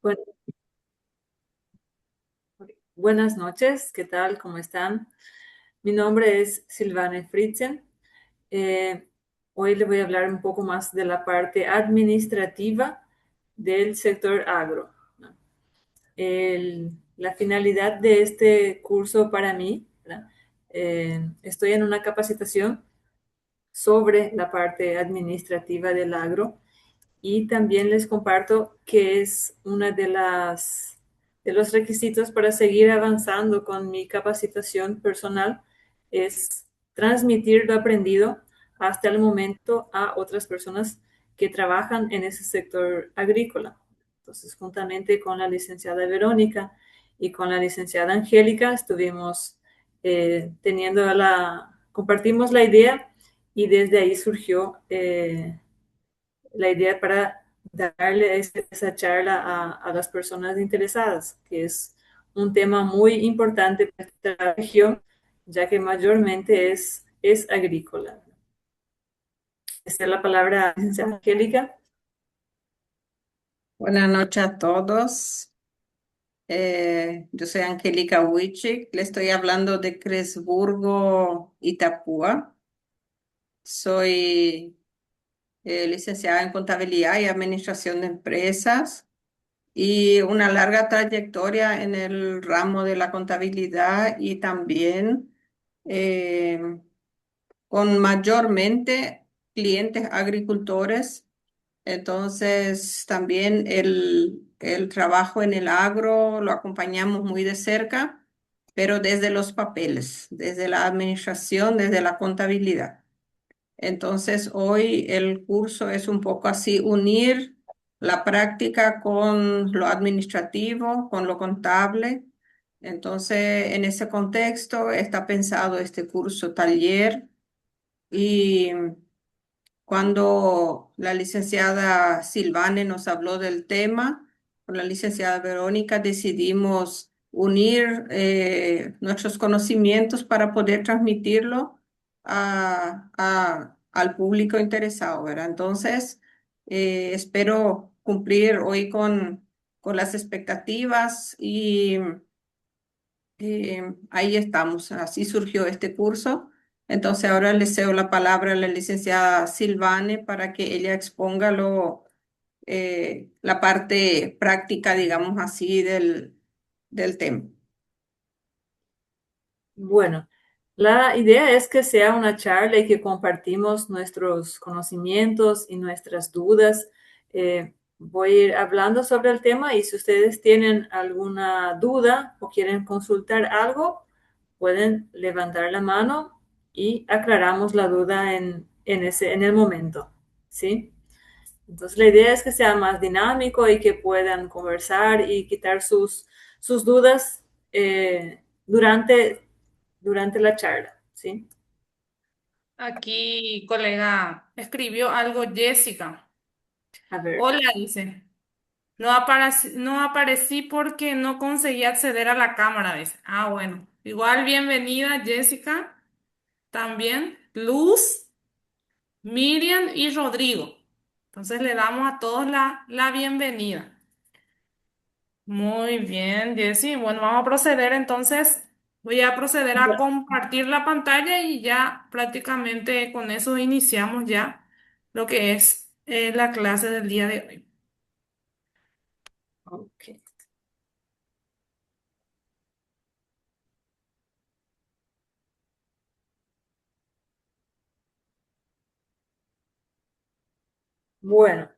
Bueno, buenas noches, ¿qué tal? ¿Cómo están? Mi nombre es Silvane Fritzen. Eh, Hoy le voy a hablar un poco más de la parte administrativa del sector agro, ¿no? La finalidad de este curso para mí, ¿verdad? Estoy en una capacitación sobre la parte administrativa del agro. Y también les comparto que es una de los requisitos para seguir avanzando con mi capacitación personal es transmitir lo aprendido hasta el momento a otras personas que trabajan en ese sector agrícola. Entonces, juntamente con la licenciada Verónica y con la licenciada Angélica, estuvimos compartimos la idea y desde ahí surgió la idea para darle esa charla a las personas interesadas, que es un tema muy importante para esta región, ya que mayormente es agrícola. Esta es la palabra, licenciada Angélica. Buenas noches a todos. Yo soy Angélica Wichik, le estoy hablando de Cresburgo, Itapúa. Soy licenciada en Contabilidad y Administración de Empresas y una larga trayectoria en el ramo de la contabilidad y también eh, con mayormente clientes agricultores. Entonces, también el trabajo en el agro lo acompañamos muy de cerca, pero desde los papeles, desde la administración, desde la contabilidad. Entonces, hoy el curso es un poco así, unir la práctica con lo administrativo, con lo contable. Entonces, en ese contexto está pensado este curso taller y cuando la licenciada Silvane nos habló del tema, con la licenciada Verónica decidimos unir nuestros conocimientos para poder transmitirlo al público interesado, ¿verdad? Entonces, espero cumplir hoy con las expectativas y ahí estamos, así surgió este curso. Entonces ahora le cedo la palabra a la licenciada Silvane para que ella exponga la parte práctica, digamos así, del tema. Bueno, la idea es que sea una charla y que compartimos nuestros conocimientos y nuestras dudas. Voy a ir hablando sobre el tema y si ustedes tienen alguna duda o quieren consultar algo, pueden levantar la mano y aclaramos la duda en el momento, ¿sí? Entonces la idea es que sea más dinámico y que puedan conversar y quitar sus dudas durante la charla, ¿sí? Aquí, colega, escribió algo Jessica. A ver, Hola, dice. No aparecí porque no conseguí acceder a la cámara, dice. Ah, bueno. Igual, bienvenida, Jessica. También Luz, Miriam y Rodrigo. Entonces le damos a todos la bienvenida. Muy bien, Jessy. Bueno, vamos a proceder entonces. Voy a proceder a compartir la pantalla y ya prácticamente con eso iniciamos ya lo que es la clase del día de hoy. ok. Bueno,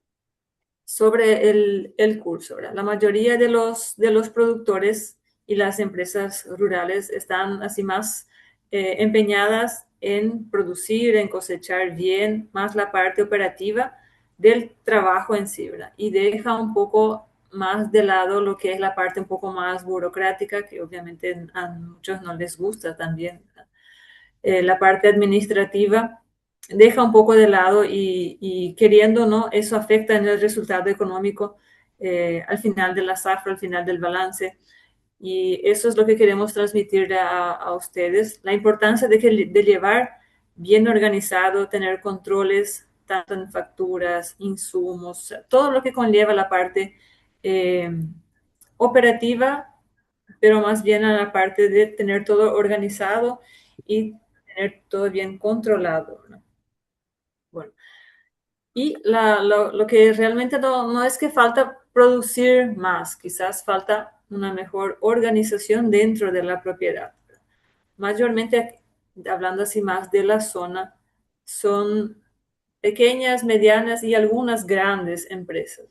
sobre el curso, ¿verdad? La mayoría de los productores y las empresas rurales están así más empeñadas en producir, en cosechar bien, más la parte operativa del trabajo en sí, ¿verdad? Y deja un poco más de lado lo que es la parte un poco más burocrática, que obviamente a muchos no les gusta también, ¿verdad? La parte administrativa deja un poco de lado y queriendo, ¿no? Eso afecta en el resultado económico al final de la zafra, al final del balance. Y eso es lo que queremos transmitir a ustedes, la importancia de llevar bien organizado, tener controles tanto en facturas, insumos, todo lo que conlleva la parte eh, operativa, pero más bien a la parte de tener todo organizado y tener todo bien controlado, ¿no? Bueno, y lo que realmente no es que falta producir más, quizás falta una mejor organización dentro de la propiedad. Mayormente, hablando así más de la zona, son pequeñas, medianas y algunas grandes empresas.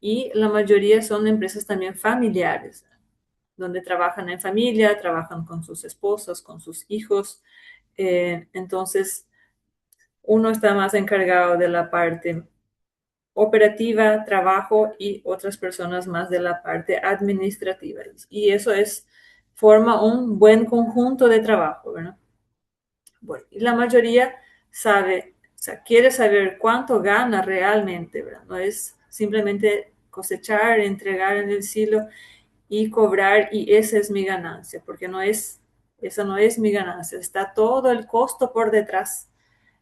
Y la mayoría son empresas también familiares, donde trabajan en familia, trabajan con sus esposas, con sus hijos. Entonces, uno está más encargado de la parte operativa, trabajo y otras personas más de la parte administrativa. Y eso forma un buen conjunto de trabajo, ¿verdad? Bueno, y la mayoría sabe, o sea, quiere saber cuánto gana realmente, ¿verdad? No es simplemente cosechar, entregar en el silo y cobrar y esa es mi ganancia, porque esa no es mi ganancia, está todo el costo por detrás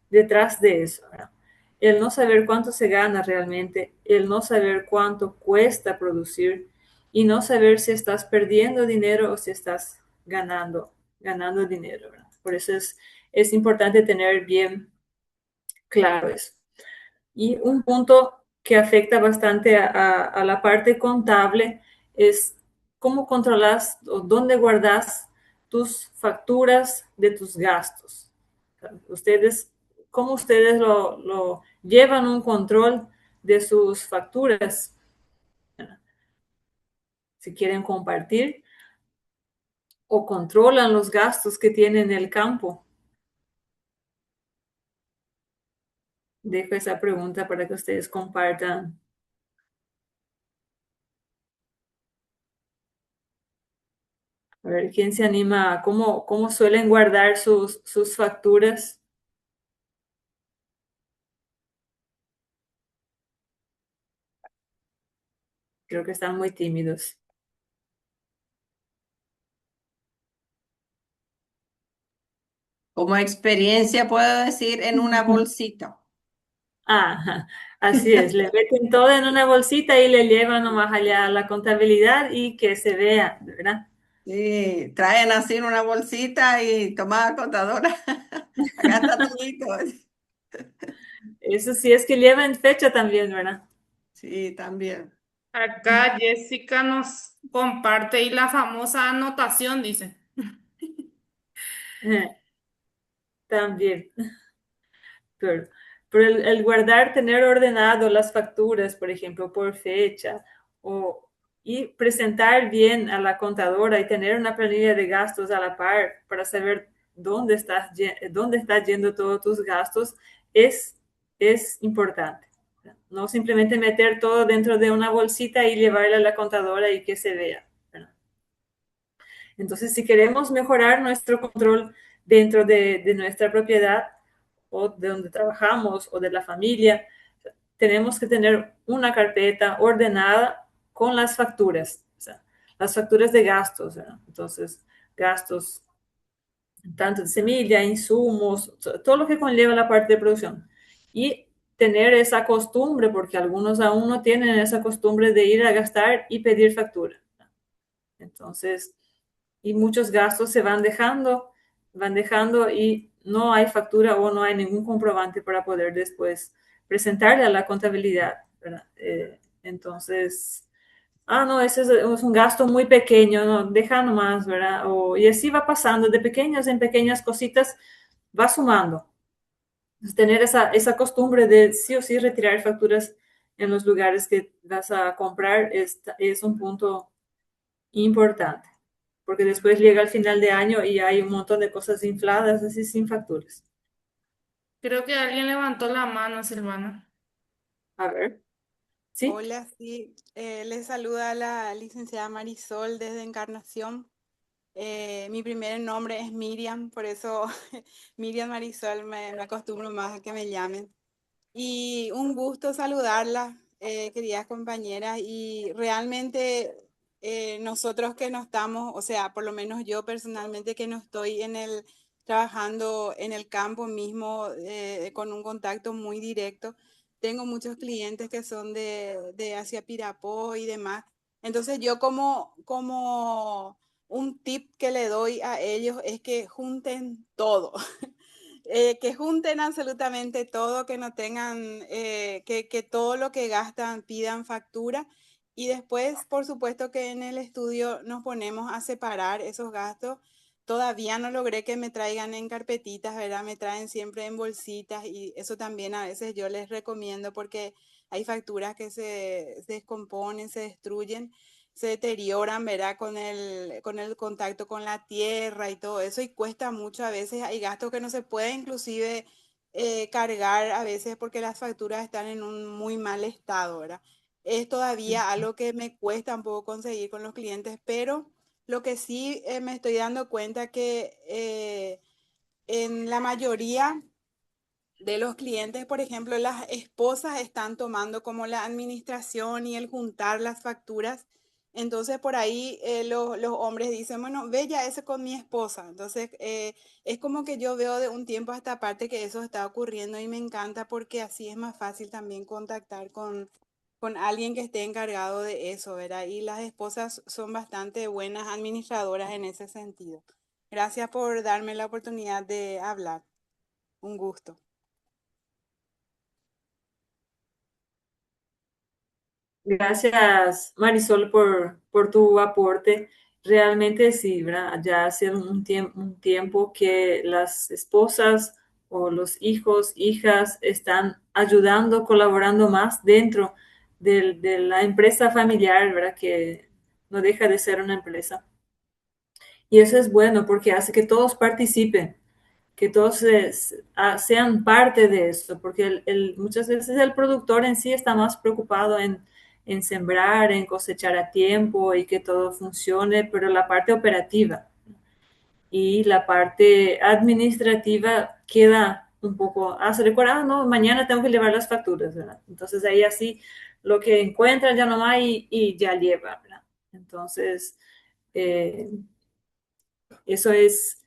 de eso, ¿verdad? El no saber cuánto se gana realmente, el no saber cuánto cuesta producir y no saber si estás perdiendo dinero o si estás ganando dinero, ¿verdad? Por eso es importante tener bien claro eso. Y un punto que afecta bastante a la parte contable es cómo controlas o dónde guardas tus facturas de tus gastos. Ustedes, ¿cómo ustedes lo llevan un control de sus facturas? Si quieren compartir o controlan los gastos que tienen en el campo. Dejo esa pregunta para que ustedes compartan. A ver, ¿quién se anima? ¿Cómo suelen guardar sus facturas? Creo que están muy tímidos. Como experiencia puedo decir en una bolsita. Ajá, así es. Le meten todo en una bolsita y le llevan nomás allá a la contabilidad y que se vea, ¿verdad? Sí, traen así en una bolsita y toma contadora. Acá está todito. Eso sí es que llevan fecha también, ¿verdad? Sí, también. Acá Jessica nos comparte y la famosa anotación, dice. También. Pero, pero el guardar, tener ordenado las facturas, por ejemplo, por fecha, y presentar bien a la contadora y tener una planilla de gastos a la par para saber dónde está yendo todos tus gastos, es, es importante. No simplemente meter todo dentro de una bolsita y llevarla a la contadora y que se vea, ¿verdad? Entonces, si queremos mejorar nuestro control dentro de nuestra propiedad o de donde trabajamos o de la familia, tenemos que tener una carpeta ordenada con las facturas, o sea, las facturas de gastos, ¿verdad? Entonces, gastos tanto de semilla, insumos, todo lo que conlleva la parte de producción. Y tener esa costumbre, porque algunos aún no tienen esa costumbre de ir a gastar y pedir factura. Entonces, y muchos gastos se van dejando y no hay factura o no hay ningún comprobante para poder después presentarle a la contabilidad, ¿verdad? Entonces, no, ese es un gasto muy pequeño, no, deja nomás, ¿verdad? Y así va pasando, de pequeñas en pequeñas cositas, va sumando. Entonces, tener esa costumbre de sí o sí retirar facturas en los lugares que vas a comprar es un punto importante, porque después llega el final de año y hay un montón de cosas infladas así sin facturas. Creo que alguien levantó la mano, Silvana. A ver, ¿sí? Hola, sí, les saluda la licenciada Marisol desde Encarnación. Mi primer nombre es Miriam, por eso Miriam Marisol me acostumbro más a que me llamen. Y un gusto saludarla, queridas compañeras. Y realmente nosotros que no estamos, o sea, por lo menos yo personalmente que no estoy trabajando en el campo mismo con un contacto muy directo, tengo muchos clientes que son de Asia Pirapó y demás. Entonces yo como un tip que le doy a ellos es que junten todo. Que junten absolutamente todo, que no tengan, que todo lo que gastan pidan factura. Y después, por supuesto que en el estudio nos ponemos a separar esos gastos. Todavía no logré que me traigan en carpetitas, ¿verdad? Me traen siempre en bolsitas y eso también a veces yo les recomiendo porque hay facturas que se descomponen, se destruyen, se deterioran, ¿verdad? Con el contacto con la tierra y todo eso y cuesta mucho. A veces hay gastos que no se puede inclusive cargar a veces porque las facturas están en un muy mal estado, ¿verdad? Es todavía algo que me cuesta un poco conseguir con los clientes, pero lo que sí me estoy dando cuenta que en la mayoría de los clientes, por ejemplo, las esposas están tomando como la administración y el juntar las facturas. Entonces, por ahí los hombres dicen, bueno, ve ya eso con mi esposa. Entonces, es como que yo veo de un tiempo a esta parte que eso está ocurriendo y me encanta porque así es más fácil también contactar con alguien que esté encargado de eso, ¿verdad? Y las esposas son bastante buenas administradoras en ese sentido. Gracias por darme la oportunidad de hablar. Un gusto. Gracias, Marisol, por tu aporte. Realmente sí, ¿verdad? Ya hace un tiempo que las esposas o los hijos, hijas están ayudando, colaborando más dentro de la empresa familiar, ¿verdad? Que no deja de ser una empresa. Y eso es bueno porque hace que todos participen, que todos sean parte de esto, porque muchas veces el productor en sí está más preocupado en sembrar, en cosechar a tiempo y que todo funcione, pero la parte operativa y la parte administrativa queda un poco, se recuerda, no, mañana tengo que llevar las facturas, ¿verdad? Entonces ahí así lo que encuentra ya no hay y ya lleva, ¿verdad? Entonces, eh, eso es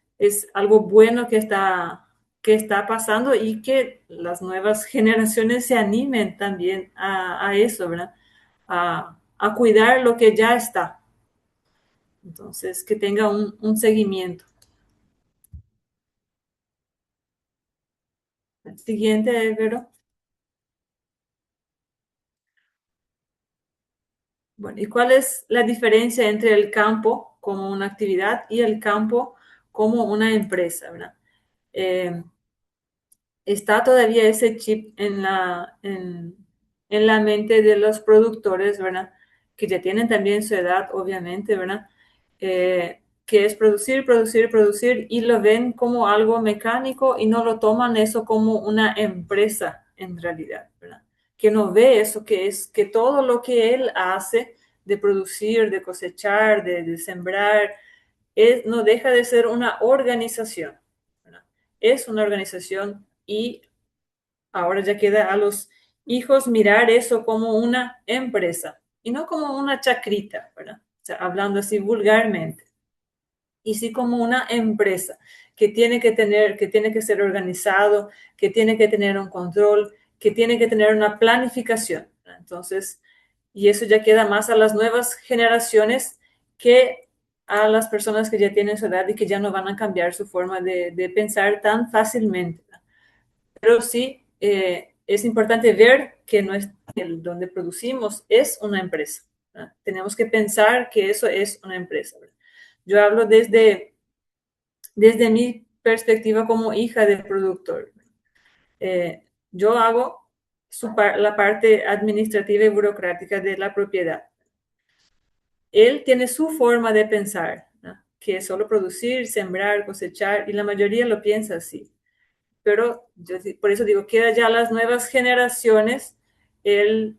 algo bueno que está pasando y que las nuevas generaciones se animen también a eso, ¿verdad? A cuidar lo que ya está. Entonces, que tenga un seguimiento. El siguiente, Vero. Bueno, ¿y cuál es la diferencia entre el campo como una actividad y el campo como una empresa, ¿verdad? Eh, está todavía ese chip en la mente de los productores, ¿verdad? Que ya tienen también su edad, obviamente, ¿verdad? Que es producir, producir, producir y lo ven como algo mecánico y no lo toman eso como una empresa en realidad, ¿verdad? Que no ve eso que es, que todo lo que él hace de producir, de cosechar, de sembrar, no deja de ser una organización, ¿verdad? Es una organización y ahora ya queda a los hijos mirar eso como una empresa y no como una chacrita, ¿verdad? O sea, hablando así vulgarmente. Y sí como una empresa que tiene que ser organizado, que tiene que tener un control, que tiene que tener una planificación, ¿verdad? Entonces, y eso ya queda más a las nuevas generaciones que a las personas que ya tienen su edad y que ya no van a cambiar su forma de pensar tan fácilmente, ¿verdad? Pero sí es importante ver que donde producimos es una empresa, ¿verdad? Tenemos que pensar que eso es una empresa, ¿verdad? Yo hablo desde mi perspectiva como hija de productor. Yo hago la parte administrativa y burocrática de la propiedad. Él tiene su forma de pensar, ¿no? Que es solo producir, sembrar, cosechar, y la mayoría lo piensa así. Pero yo por eso digo, queda ya las nuevas generaciones el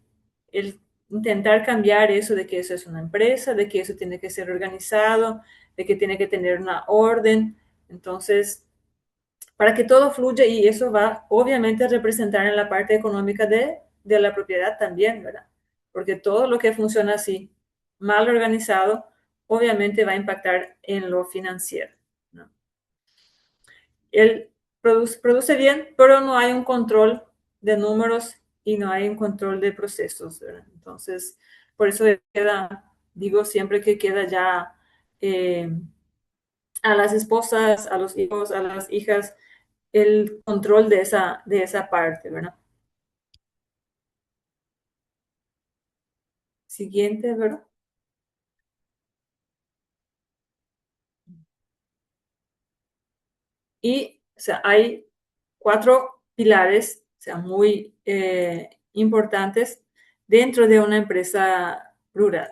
intentar cambiar eso de que eso es una empresa, de que eso tiene que ser organizado, de que tiene que tener una orden. Entonces, para que todo fluya y eso va obviamente a representar en la parte económica de la propiedad también, ¿verdad? Porque todo lo que funciona así, mal organizado, obviamente va a impactar en lo financiero, ¿no? Él produce bien, pero no hay un control de números y no hay un control de procesos, ¿verdad? Entonces, por eso queda, digo siempre que queda ya a las esposas, a los hijos, a las hijas, el control de esa parte, ¿verdad? Siguiente, ¿verdad? Y, o sea, hay 4 pilares, o sea, muy importantes dentro de una empresa rural.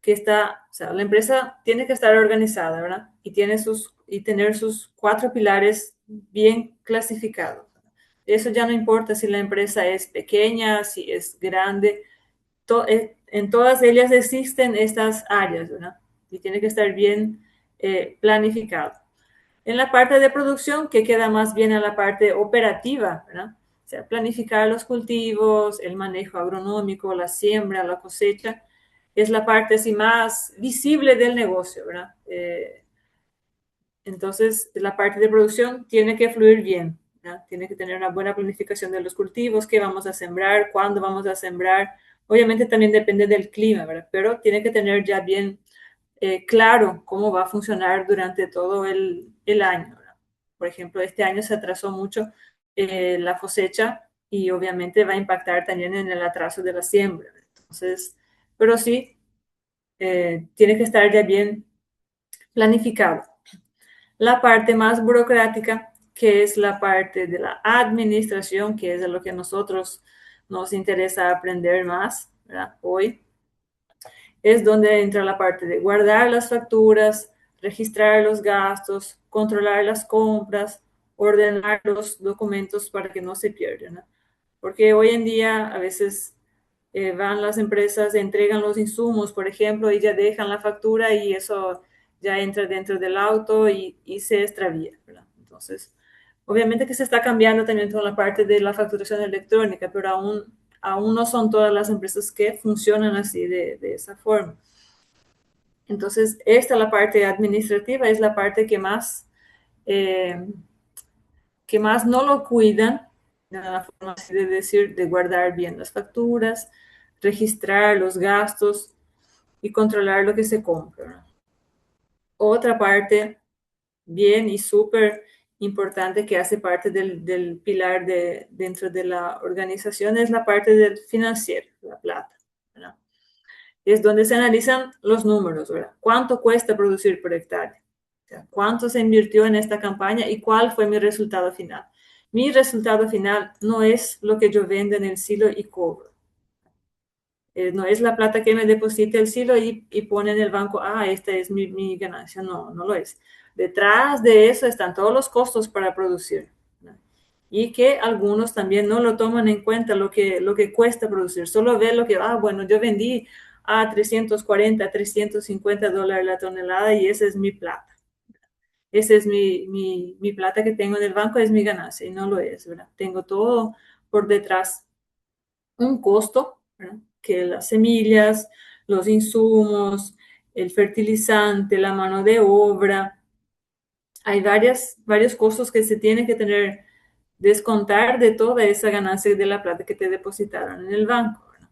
Que está, o sea, la empresa tiene que estar organizada, ¿verdad? Y tener sus 4 pilares bien clasificados. Eso ya no importa si la empresa es pequeña, si es grande, en todas ellas existen estas áreas, ¿verdad? Y tiene que estar bien planificado. En la parte de producción, que queda más bien en la parte operativa, ¿verdad? O sea, planificar los cultivos, el manejo agronómico, la siembra, la cosecha, es la parte así más visible del negocio, ¿verdad? Entonces, la parte de producción tiene que fluir bien, ¿verdad? Tiene que tener una buena planificación de los cultivos, qué vamos a sembrar, cuándo vamos a sembrar. Obviamente también depende del clima, ¿verdad? Pero tiene que tener ya bien claro cómo va a funcionar durante todo el año, ¿verdad? Por ejemplo, este año se atrasó mucho la cosecha y obviamente va a impactar también en el atraso de la siembra. Entonces, pero sí, tiene que estar ya bien planificado. La parte más burocrática, que es la parte de la administración, que es de lo que a nosotros nos interesa aprender más, ¿verdad? Hoy, es donde entra la parte de guardar las facturas, registrar los gastos, controlar las compras, ordenar los documentos para que no se pierdan, ¿no? Porque hoy en día a veces van las empresas, entregan los insumos, por ejemplo, y ya dejan la factura y eso ya entra dentro del auto y se extravía, ¿verdad? Entonces, obviamente que se está cambiando también toda la parte de la facturación electrónica, pero aún no son todas las empresas que funcionan así de esa forma. Entonces, esta la parte administrativa, es la parte eh, que más no lo cuidan, de la forma así de decir, de guardar bien las facturas, registrar los gastos y controlar lo que se compra. Otra parte bien y súper importante que hace parte del pilar dentro de la organización es la parte del financiero, la plata, ¿verdad? Es donde se analizan los números, ¿verdad? ¿Cuánto cuesta producir por hectárea? O sea, ¿cuánto se invirtió en esta campaña y cuál fue mi resultado final? Mi resultado final no es lo que yo vendo en el silo y cobro. No es la plata que me deposita el silo y pone en el banco, esta es mi ganancia. No, no lo es. Detrás de eso están todos los costos para producir, ¿no? Y que algunos también no lo toman en cuenta lo que cuesta producir. Solo ve lo que, bueno, yo vendí a 340, $350 la tonelada y esa es mi plata. Esa es mi plata que tengo en el banco, es mi ganancia y no lo es, ¿verdad? Tengo todo por detrás un costo, ¿verdad? Que las semillas, los insumos, el fertilizante, la mano de obra. Hay varios costos que se tienen que tener, descontar de toda esa ganancia de la plata que te depositaron en el banco, ¿verdad?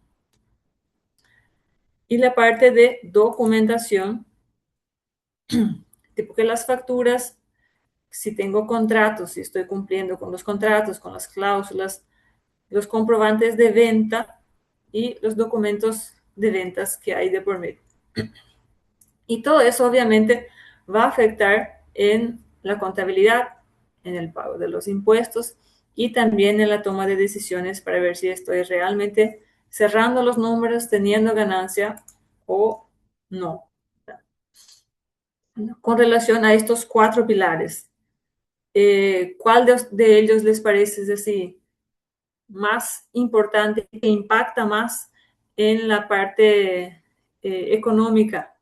Y la parte de documentación, tipo que las facturas, si tengo contratos, si estoy cumpliendo con los contratos, con las cláusulas, los comprobantes de venta y los documentos de ventas que hay de por medio. Y todo eso obviamente va a afectar en la contabilidad, en el pago de los impuestos y también en la toma de decisiones para ver si estoy realmente cerrando los números, teniendo ganancia o no. Con relación a estos 4 pilares, ¿cuál de ellos les parece así más importante, que impacta más en la parte económica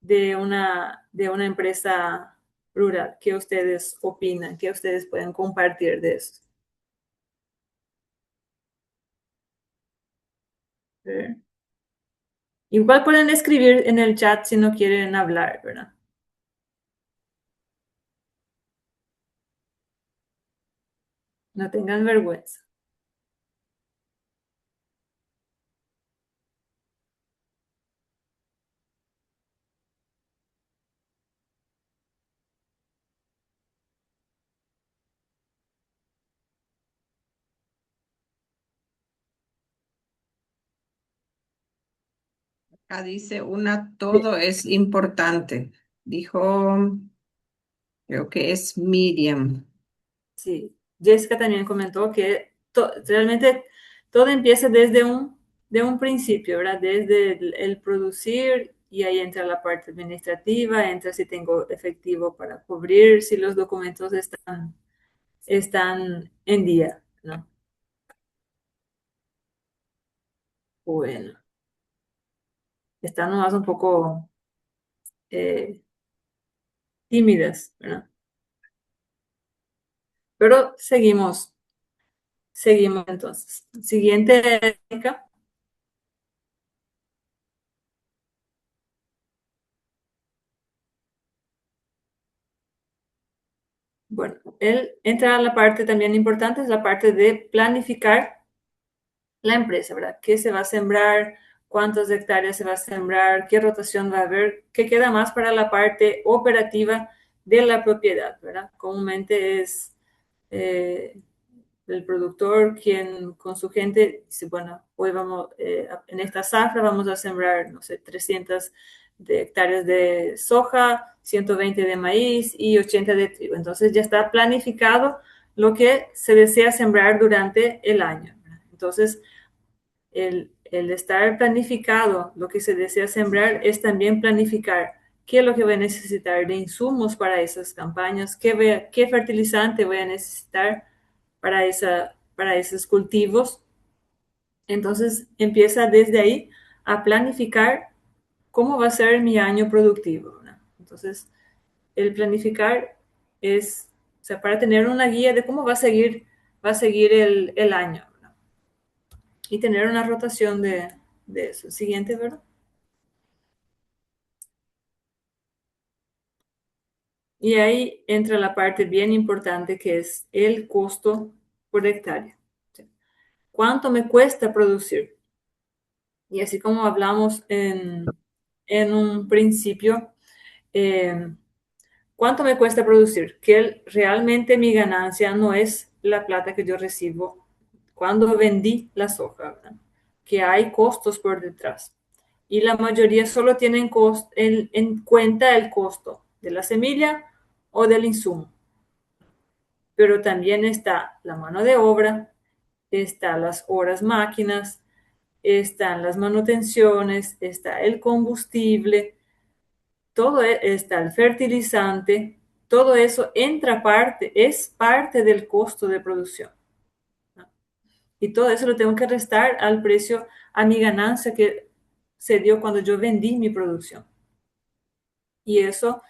de una empresa rural? ¿Qué ustedes opinan? ¿Qué ustedes pueden compartir de eso? Igual pueden escribir en el chat si no quieren hablar, ¿verdad? No tengan vergüenza. Acá dice todo es importante. Dijo, creo que es Miriam. Sí, Jessica también comentó que realmente todo empieza desde de un principio, ¿verdad? Desde el producir y ahí entra la parte administrativa, entra si tengo efectivo para cubrir, si los documentos están en día, ¿no? Bueno, están nomás un poco eh, tímidas, ¿verdad? Pero seguimos entonces. Siguiente, Erika. Bueno, él entra a la parte también importante, es la parte de planificar la empresa, ¿verdad? ¿Qué se va a sembrar? ¿Cuántas hectáreas se va a sembrar? ¿Qué rotación va a haber? ¿Qué queda más para la parte operativa de la propiedad, ¿verdad? Comúnmente es eh, el productor quien con su gente dice, bueno, hoy vamos, en esta zafra vamos a sembrar, no sé, 300 de hectáreas de soja, 120 de maíz y 80 de trigo. Entonces ya está planificado lo que se desea sembrar durante el año. Entonces, el estar planificado, lo que se desea sembrar, es también planificar qué es lo que voy a necesitar de insumos para esas campañas, qué fertilizante voy a necesitar para esos cultivos. Entonces empieza desde ahí a planificar cómo va a ser mi año productivo, ¿no? Entonces, el planificar es, o sea, para tener una guía de cómo va a seguir el año, ¿no? Y tener una rotación de eso. Siguiente, ¿verdad? Y ahí entra la parte bien importante que es el costo por hectárea. ¿Cuánto me cuesta producir? Y así como hablamos en un principio, eh, ¿cuánto me cuesta producir? Que realmente mi ganancia no es la plata que yo recibo cuando vendí la soja, ¿verdad? Que hay costos por detrás. Y la mayoría solo tienen en cuenta el costo de la semilla o del insumo. Pero también está la mano de obra, están las horas máquinas, están las manutenciones, está el combustible, está el fertilizante, todo eso es parte del costo de producción, ¿no? Y todo eso lo tengo que restar al precio, a mi ganancia que se dio cuando yo vendí mi producción. Y eso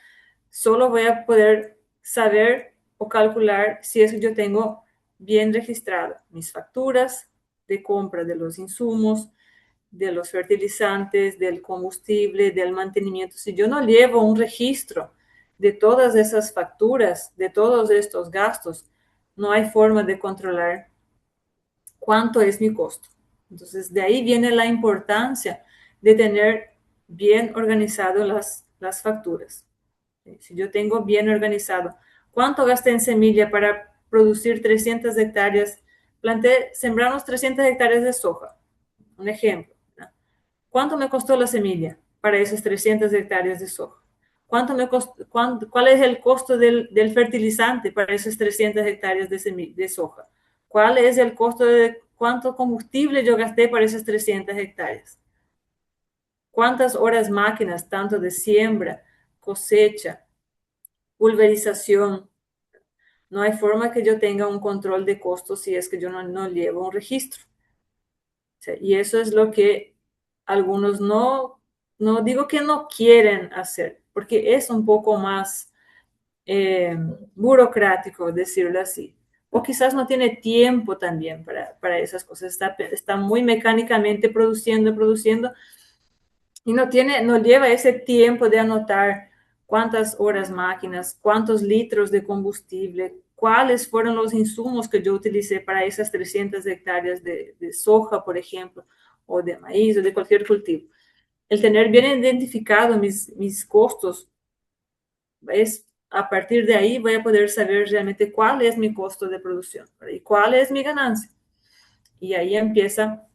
solo voy a poder saber o calcular si es que yo tengo bien registrado mis facturas de compra de los insumos, de los fertilizantes, del combustible, del mantenimiento. Si yo no llevo un registro de todas esas facturas, de todos estos gastos, no hay forma de controlar cuánto es mi costo. Entonces, de ahí viene la importancia de tener bien organizado las facturas. Si yo tengo bien organizado cuánto gasté en semilla para producir 300 hectáreas, sembramos 300 hectáreas de soja, un ejemplo, ¿no? ¿Cuánto me costó la semilla para esas 300 hectáreas de soja? ¿Cuál es el costo del fertilizante para esas 300 hectáreas de soja? ¿Cuál es el costo de cuánto combustible yo gasté para esas 300 hectáreas? ¿Cuántas horas máquinas, tanto de siembra, cosecha, pulverización? No hay forma que yo tenga un control de costos si es que yo no llevo un registro. ¿Sí? Y eso es lo que algunos no digo que no quieren hacer, porque es un poco más burocrático, decirlo así. O quizás no tiene tiempo también para esas cosas. Está muy mecánicamente produciendo y no lleva ese tiempo de anotar cuántas horas máquinas, cuántos litros de combustible, cuáles fueron los insumos que yo utilicé para esas 300 hectáreas de soja, por ejemplo, o de maíz o de cualquier cultivo. El tener bien identificado mis costos es a partir de ahí voy a poder saber realmente cuál es mi costo de producción y cuál es mi ganancia. Y ahí empieza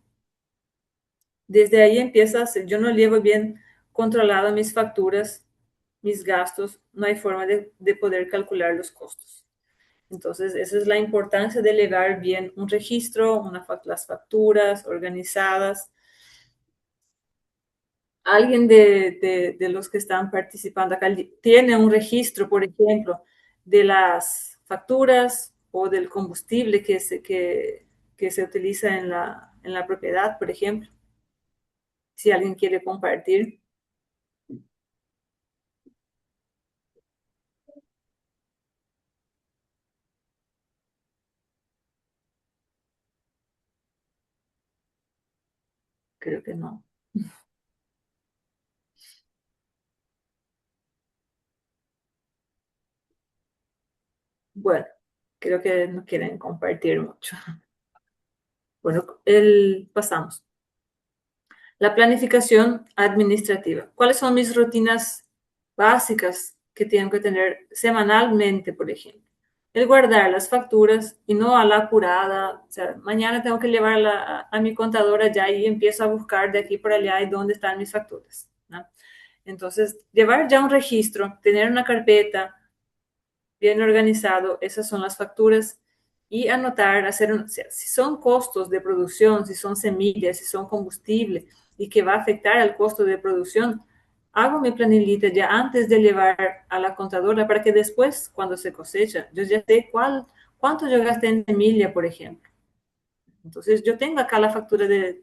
Desde ahí empieza a ser, yo no llevo bien controlado mis facturas, mis gastos, no hay forma de poder calcular los costos. Entonces, esa es la importancia de llevar bien un registro, las facturas organizadas. Alguien de los que están participando acá tiene un registro, por ejemplo, de las facturas o del combustible que se utiliza en la propiedad, por ejemplo, si alguien quiere compartir. Creo que no. Bueno, creo que no quieren compartir mucho. Bueno, pasamos. La planificación administrativa. ¿Cuáles son mis rutinas básicas que tengo que tener semanalmente, por ejemplo? El guardar las facturas y no a la apurada. O sea, mañana tengo que llevarla a mi contadora ya y empiezo a buscar de aquí por allá y dónde están mis facturas, ¿no? Entonces, llevar ya un registro, tener una carpeta bien organizado, esas son las facturas y anotar, o sea, si son costos de producción, si son semillas, si son combustible y que va a afectar al costo de producción, hago mi planillita ya antes de llevar a la contadora para que después, cuando se cosecha, yo ya sé cuánto yo gasté en semilla, por ejemplo. Entonces, yo tengo acá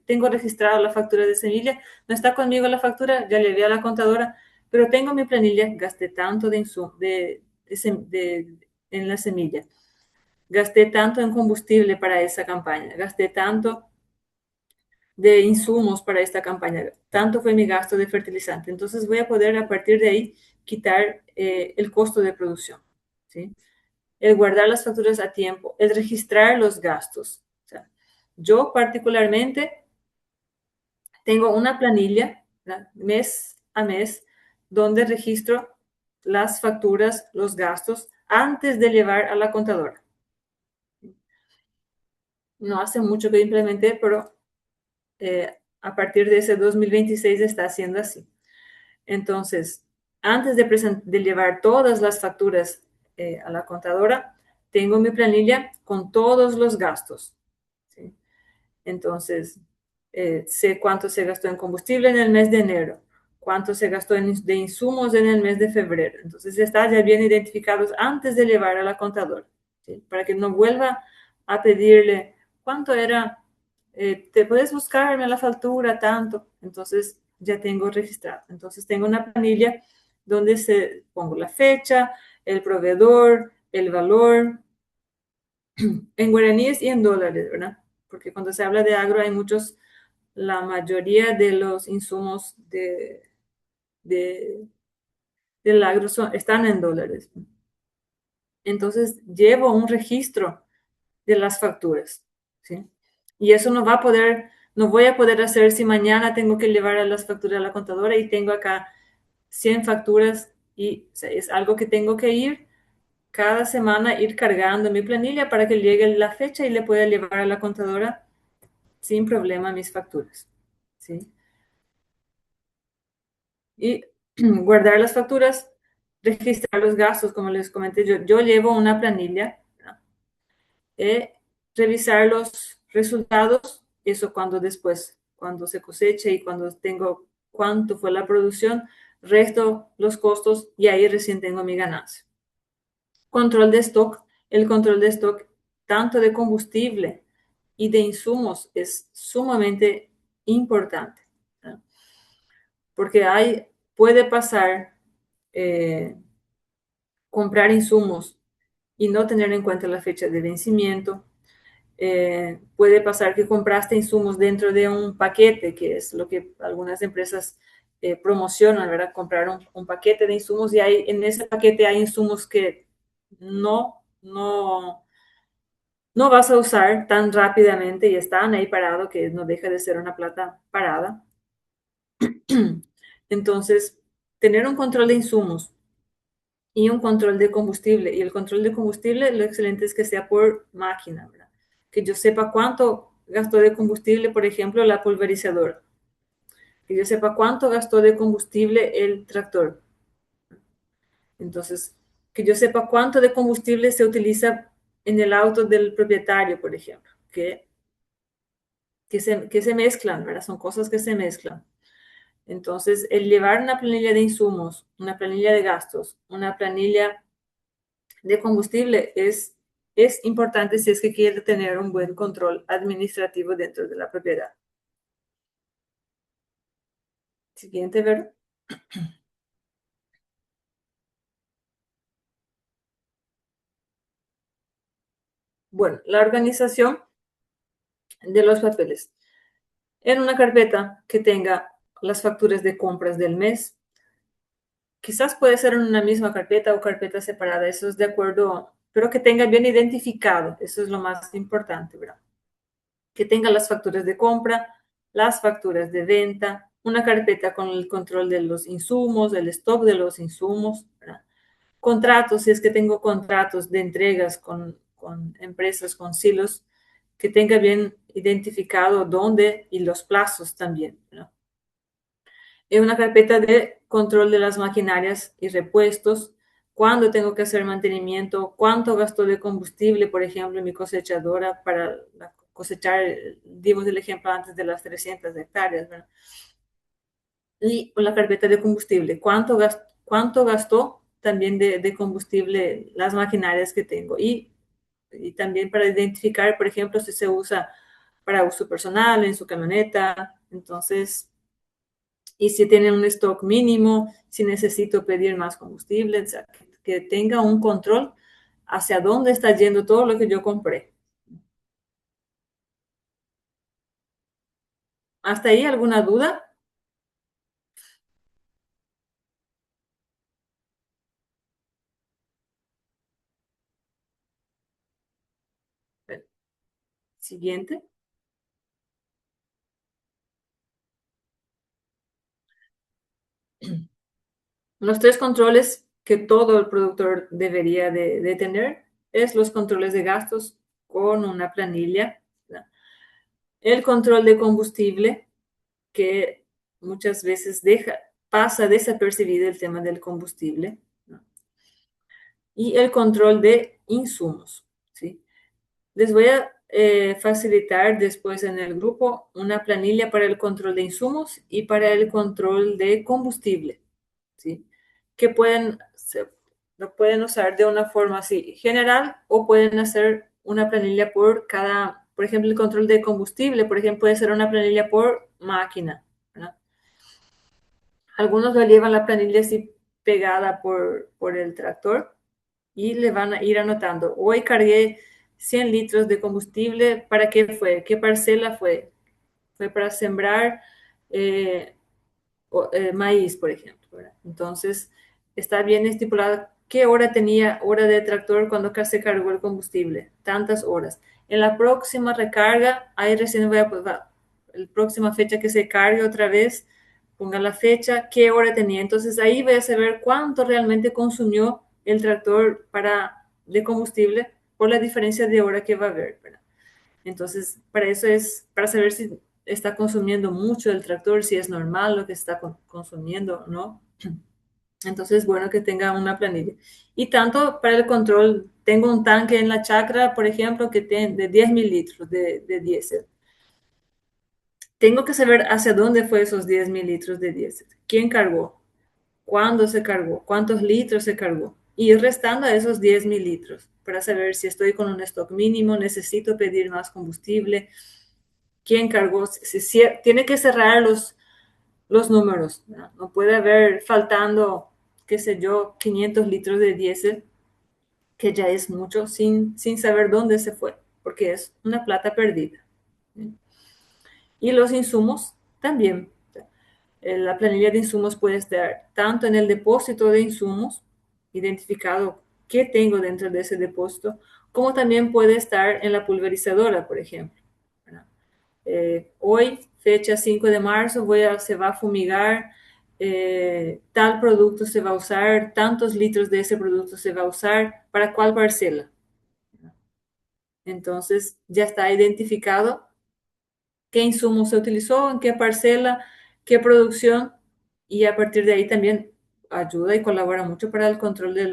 tengo registrado la factura de semilla, no está conmigo la factura, ya le vi a la contadora, pero tengo mi planilla, gasté tanto en la semilla, gasté tanto en combustible para esa campaña, gasté tanto de insumos para esta campaña, tanto fue mi gasto de fertilizante. Entonces, voy a poder a partir de ahí quitar el costo de producción, ¿sí? El guardar las facturas a tiempo, el registrar los gastos. O sea, yo particularmente tengo una planilla, ¿verdad? Mes a mes, donde registro las facturas, los gastos, antes de llevar a la contadora. No hace mucho que implementé, pero a partir de ese 2026 está haciendo así. Entonces, antes de llevar todas las facturas a la contadora, tengo mi planilla con todos los gastos, ¿sí? Entonces, sé cuánto se gastó en combustible en el mes de enero, cuánto se gastó de insumos en el mes de febrero. Entonces, está ya bien identificados antes de llevar a la contadora, ¿sí? Para que no vuelva a pedirle cuánto era, te puedes buscarme la factura tanto. Entonces, ya tengo registrado. Entonces, tengo una planilla donde pongo la fecha, el proveedor, el valor, en guaraníes y en dólares, ¿verdad? Porque cuando se habla de agro hay la mayoría de los insumos de, del agro están en dólares. Entonces llevo un registro de las facturas, ¿sí? Y eso no voy a poder hacer si mañana tengo que llevar a las facturas a la contadora y tengo acá 100 facturas y, o sea, es algo que tengo que ir cada semana, ir cargando mi planilla para que llegue la fecha y le pueda llevar a la contadora sin problema mis facturas, ¿sí? Y guardar las facturas, registrar los gastos, como les comenté, yo llevo una planilla, ¿no? Revisar los resultados, eso cuando se cosecha y cuando tengo cuánto fue la producción, resto los costos y ahí recién tengo mi ganancia. Control de stock, el control de stock tanto de combustible y de insumos es sumamente importante, ¿no? Porque puede pasar comprar insumos y no tener en cuenta la fecha de vencimiento. Puede pasar que compraste insumos dentro de un paquete, que es lo que algunas empresas promocionan, ¿verdad? Comprar un paquete de insumos y en ese paquete hay insumos que no vas a usar tan rápidamente y están ahí parados, que no deja de ser una plata parada. Entonces, tener un control de insumos y un control de combustible. Y el control de combustible, lo excelente es que sea por máquina, ¿verdad? Que yo sepa cuánto gastó de combustible, por ejemplo, la pulverizadora. que yo sepa cuánto gastó de combustible el tractor. Entonces, que yo sepa cuánto de combustible se utiliza en el auto del propietario, por ejemplo, que se mezclan, ¿verdad? Son cosas que se mezclan. Entonces, el llevar una planilla de insumos, una planilla de gastos, una planilla de combustible es importante si es que quiere tener un buen control administrativo dentro de la propiedad. Siguiente, ¿verdad? Bueno, la organización de los papeles. En una carpeta que tenga las facturas de compras del mes, quizás puede ser en una misma carpeta o carpeta separada, eso es de acuerdo, pero que tenga bien identificado, eso es lo más importante, ¿verdad? Que tenga las facturas de compra, las facturas de venta, una carpeta con el control de los insumos, el stock de los insumos, ¿verdad? Contratos, si es que tengo contratos de entregas con empresas, con silos, que tenga bien identificado dónde y los plazos también, ¿no? En una carpeta de control de las maquinarias y repuestos, cuándo tengo que hacer mantenimiento, cuánto gasto de combustible, por ejemplo, en mi cosechadora para cosechar, dimos el ejemplo antes de las 300 hectáreas, ¿verdad? Y la carpeta de combustible, cuánto gastó también de combustible las maquinarias que tengo. Y también para identificar, por ejemplo, si se usa para uso personal en su camioneta. Entonces, y si tienen un stock mínimo, si necesito pedir más combustible, o sea, que tenga un control hacia dónde está yendo todo lo que yo compré. ¿Hasta ahí alguna duda? Siguiente. Los tres controles que todo el productor debería de tener es los controles de gastos con una planilla, ¿verdad? El control de combustible, que muchas veces pasa desapercibido el tema del combustible, ¿no? Y el control de insumos, ¿sí? Les voy a facilitar después en el grupo una planilla para el control de insumos y para el control de combustible, ¿sí? Que lo pueden usar de una forma así general o pueden hacer una planilla por cada, por ejemplo, el control de combustible, por ejemplo, puede ser una planilla por máquina, ¿verdad? Algunos lo llevan la planilla así pegada por el tractor y le van a ir anotando. Hoy cargué 100 litros de combustible. ¿Para qué fue? ¿Qué parcela fue? Fue para sembrar eh, maíz, por ejemplo, ¿verdad? Entonces, está bien estipulado qué hora tenía hora de tractor cuando se cargó el combustible. Tantas horas. En la próxima recarga, ahí recién voy a, pues, la próxima fecha que se cargue otra vez, ponga la fecha, qué hora tenía. Entonces, ahí voy a saber cuánto realmente consumió el tractor de combustible por la diferencia de hora que va a haber, ¿verdad? Entonces, para eso es, para saber si está consumiendo mucho el tractor, si es normal lo que está consumiendo, ¿no? Entonces, es bueno que tenga una planilla. Y tanto para el control, tengo un tanque en la chacra, por ejemplo, que tiene de 10.000 litros de diésel. Tengo que saber hacia dónde fue esos 10.000 litros de diésel. ¿Quién cargó? ¿Cuándo se cargó? ¿Cuántos litros se cargó? Y ir restando a esos 10.000 litros para saber si estoy con un stock mínimo, necesito pedir más combustible, quién cargó, si tiene que cerrar los números, ¿no? No puede haber faltando, qué sé yo, 500 litros de diésel, que ya es mucho, sin saber dónde se fue, porque es una plata perdida. Y los insumos también. La planilla de insumos puede estar tanto en el depósito de insumos, identificado qué tengo dentro de ese depósito, como también puede estar en la pulverizadora, por ejemplo. Hoy, fecha 5 de marzo, se va a fumigar, tal producto se va a usar, tantos litros de ese producto se va a usar, ¿para cuál parcela? Entonces, ya está identificado qué insumo se utilizó, en qué parcela, qué producción, y a partir de ahí también ayuda y colabora mucho para el control de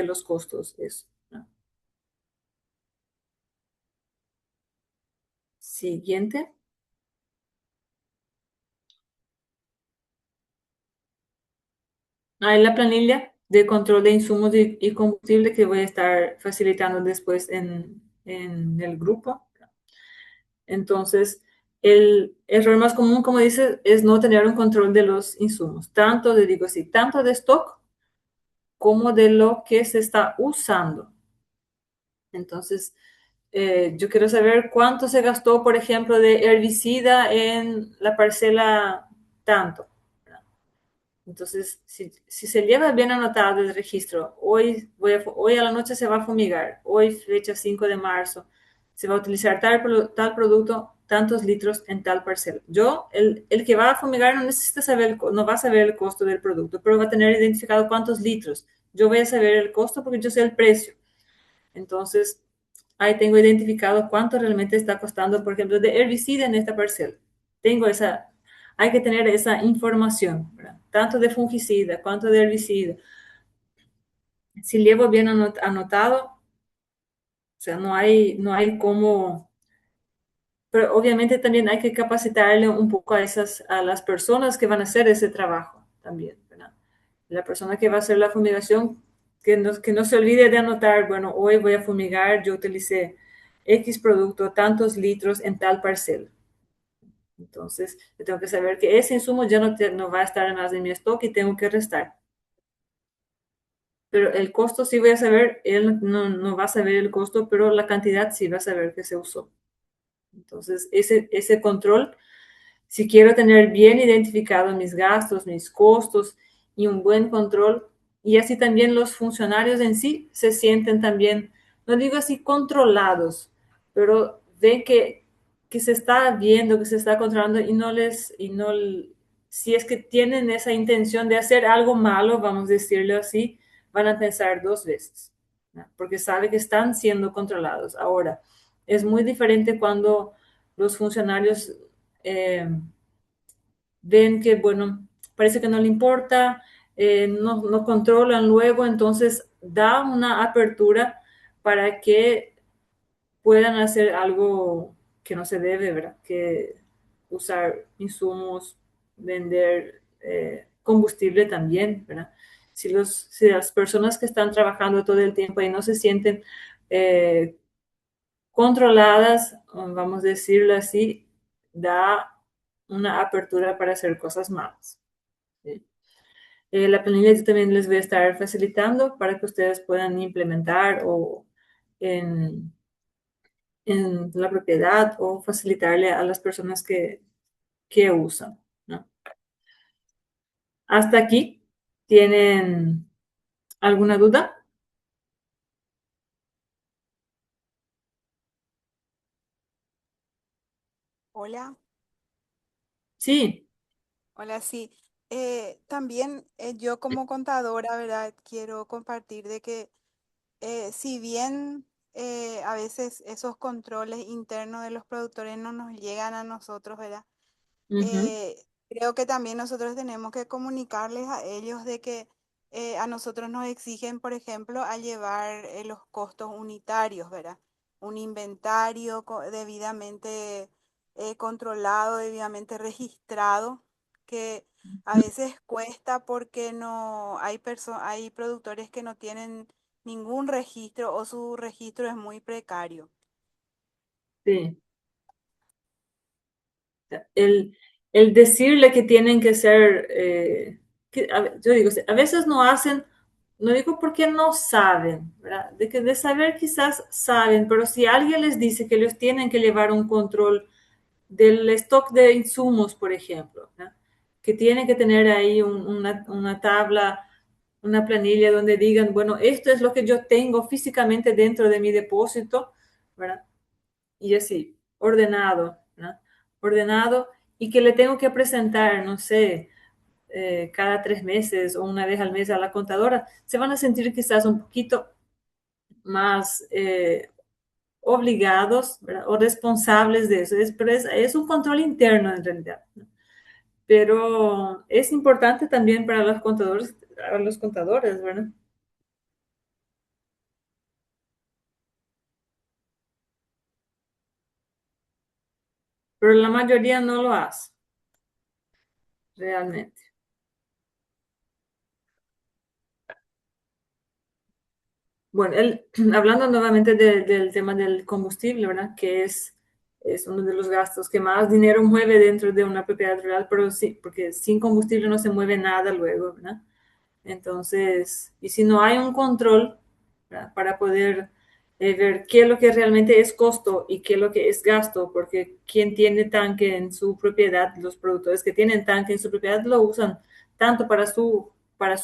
los costos. Eso, ¿no? Siguiente. Ahí la planilla de control de insumos y combustible que voy a estar facilitando después en el grupo. Entonces, el error más común, como dice, es no tener un control de los insumos, tanto de, digo así, tanto de stock como de lo que se está usando. Entonces, yo quiero saber cuánto se gastó, por ejemplo, de herbicida en la parcela tanto. Entonces, si se lleva bien anotado el registro, hoy a la noche se va a fumigar, hoy fecha 5 de marzo, se va a utilizar tal producto, tantos litros en tal parcela. El que va a fumigar no necesita saber, no va a saber el costo del producto, pero va a tener identificado cuántos litros. Yo voy a saber el costo porque yo sé el precio. Entonces, ahí tengo identificado cuánto realmente está costando, por ejemplo, de herbicida en esta parcela. Tengo esa, hay que tener esa información, ¿verdad? Tanto de fungicida, cuánto de herbicida. Si llevo bien anotado, o sea, no hay cómo, pero obviamente también hay que capacitarle un poco a las personas que van a hacer ese trabajo también, ¿verdad? La persona que va a hacer la fumigación, que no se olvide de anotar, bueno, hoy voy a fumigar, yo utilicé X producto, tantos litros en tal parcela. Entonces, yo tengo que saber que ese insumo ya no va a estar más en mi stock y tengo que restar. Pero el costo sí voy a saber, él no va a saber el costo, pero la cantidad sí va a saber que se usó. Entonces, ese control, si quiero tener bien identificados mis gastos, mis costos y un buen control, y así también los funcionarios en sí se sienten también, no digo así controlados, pero ven que se está viendo, que se está controlando si es que tienen esa intención de hacer algo malo, vamos a decirlo así, van a pensar dos veces, ¿no? Porque sabe que están siendo controlados. Ahora, es muy diferente cuando los funcionarios eh, ven que, bueno, parece que no le importa, no controlan luego, entonces da una apertura para que puedan hacer algo que no se debe, ¿verdad? Que usar insumos, vender combustible también, ¿verdad? Si las personas que están trabajando todo el tiempo y no se sienten eh, controladas, vamos a decirlo así, da una apertura para hacer cosas malas. ¿Sí? La planilla yo también les voy a estar facilitando para que ustedes puedan implementar o en, en la propiedad o facilitarle a las personas que usan, ¿no? Hasta aquí, ¿tienen alguna duda? Hola, Sí. hola, sí. También yo como contadora, ¿verdad? Quiero compartir de que si bien a veces esos controles internos de los productores no nos llegan a nosotros, ¿verdad? Ujú, Creo que también nosotros tenemos que comunicarles a ellos de que a nosotros nos exigen, por ejemplo, a llevar los costos unitarios, ¿verdad? Un inventario debidamente controlado, debidamente registrado, que a veces cuesta porque no hay productores que no tienen ningún registro o su registro es muy precario. sí. el, el decirle que tienen que ser, yo digo, a veces no hacen, no digo porque no saben, ¿verdad? De saber quizás saben, pero si alguien les dice que ellos tienen que llevar un control del stock de insumos, por ejemplo, ¿verdad? Que tienen que tener ahí una tabla, una planilla donde digan, bueno, esto es lo que yo tengo físicamente dentro de mi depósito, ¿verdad? Y así, ordenado, ¿no? Ordenado y que le tengo que presentar, no sé, cada 3 meses o una vez al mes a la contadora, se van a sentir quizás un poquito más obligados, ¿verdad? O responsables de eso, pero es un control interno en realidad, ¿no? pero es importante también para los contadores, ¿verdad? Pero la mayoría no lo hace, realmente. Bueno, hablando nuevamente del tema del combustible, ¿verdad? Que es uno de los gastos que más dinero mueve dentro de una propiedad rural, pero sí, porque sin combustible no se mueve nada luego, ¿verdad? Entonces, y si no hay un control, ¿verdad? Para poder ver qué es lo que realmente es costo y qué es lo que es gasto, porque quien tiene tanque en su propiedad, los productores que tienen tanque en su propiedad lo usan tanto para su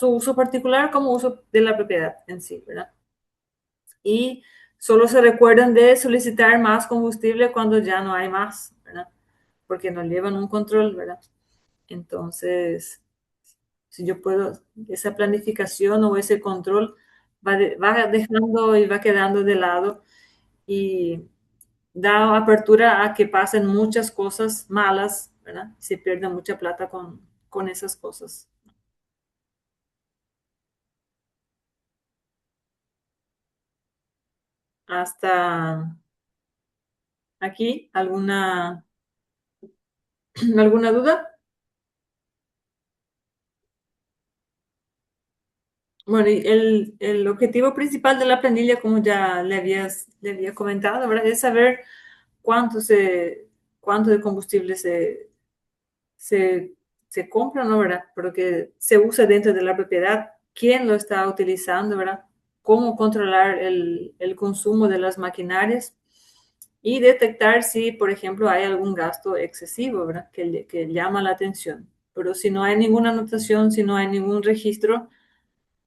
uso particular como uso de la propiedad en sí, ¿verdad? Y solo se recuerdan de solicitar más combustible cuando ya no hay más, ¿verdad? Porque no llevan un control, ¿verdad? Entonces, si yo puedo, esa planificación o ese control va dejando y va quedando de lado y da apertura a que pasen muchas cosas malas, ¿verdad? Se pierde mucha plata con esas cosas. Hasta aquí, ¿alguna duda? Bueno, y el objetivo principal de la planilla, como ya le había comentado, ¿verdad? Es saber cuánto cuánto de combustible se, se compra, ¿no? ¿Verdad? Pero que se usa dentro de la propiedad, quién lo está utilizando, ¿verdad? Cómo controlar el consumo de las maquinarias y detectar si, por ejemplo, hay algún gasto excesivo, ¿verdad? Que llama la atención. Pero si no hay ninguna anotación, si no hay ningún registro,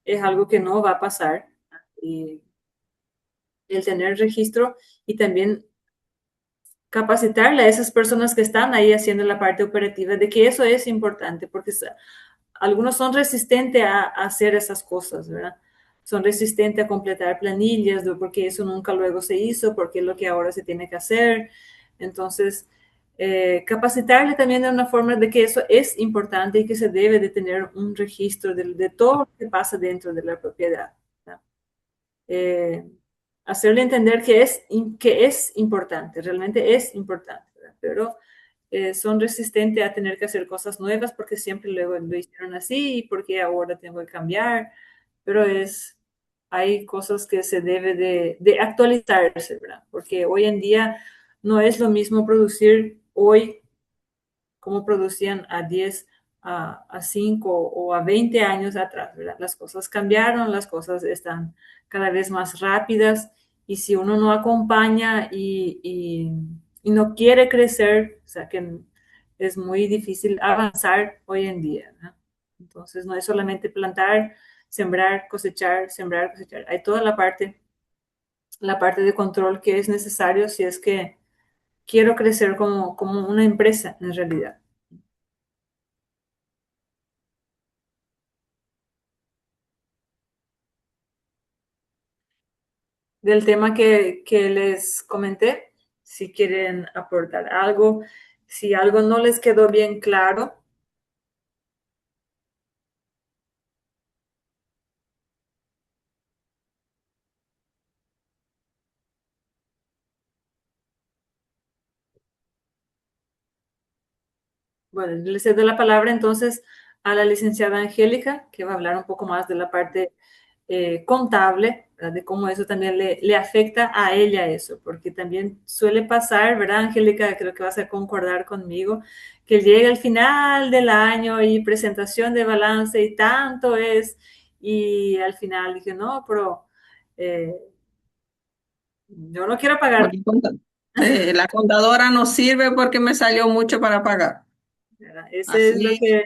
es algo que no va a pasar. Y el tener registro y también capacitarle a esas personas que están ahí haciendo la parte operativa de que eso es importante, porque algunos son resistentes a hacer esas cosas, ¿verdad? Son resistentes a completar planillas, porque eso nunca luego se hizo, porque es lo que ahora se tiene que hacer. Entonces, capacitarle también de una forma de que eso es importante y que se debe de tener un registro de todo lo que pasa dentro de la propiedad, ¿verdad? eh, Hacerle entender que es importante, realmente es importante, ¿verdad? Pero son resistentes a tener que hacer cosas nuevas porque siempre luego lo hicieron así y porque ahora tengo que cambiar, pero hay cosas que se debe de actualizarse, ¿verdad? Porque hoy en día no es lo mismo producir hoy cómo producían a 10 a 5 o a 20 años atrás, ¿verdad? Las cosas cambiaron, las cosas están cada vez más rápidas y si uno no acompaña y no quiere crecer, o sea que es muy difícil avanzar hoy en día, ¿no? Entonces no es solamente plantar, sembrar, cosechar. Hay toda la parte de control que es necesario si es que quiero crecer como una empresa en realidad. Del tema que les comenté, si quieren aportar algo, si algo no les quedó bien claro. Bueno, les cedo la palabra entonces a la licenciada Angélica, que va a hablar un poco más de la parte contable, ¿verdad? De cómo eso también le afecta a ella eso, porque también suele pasar, ¿verdad, Angélica? Creo que vas a concordar conmigo, que llega el final del año y presentación de balance y tanto es, y al final dije, no, pero eh, yo no quiero Bueno, pagar, la contadora no sirve porque me salió mucho para pagar. ¿verdad? Ese es lo Así, que,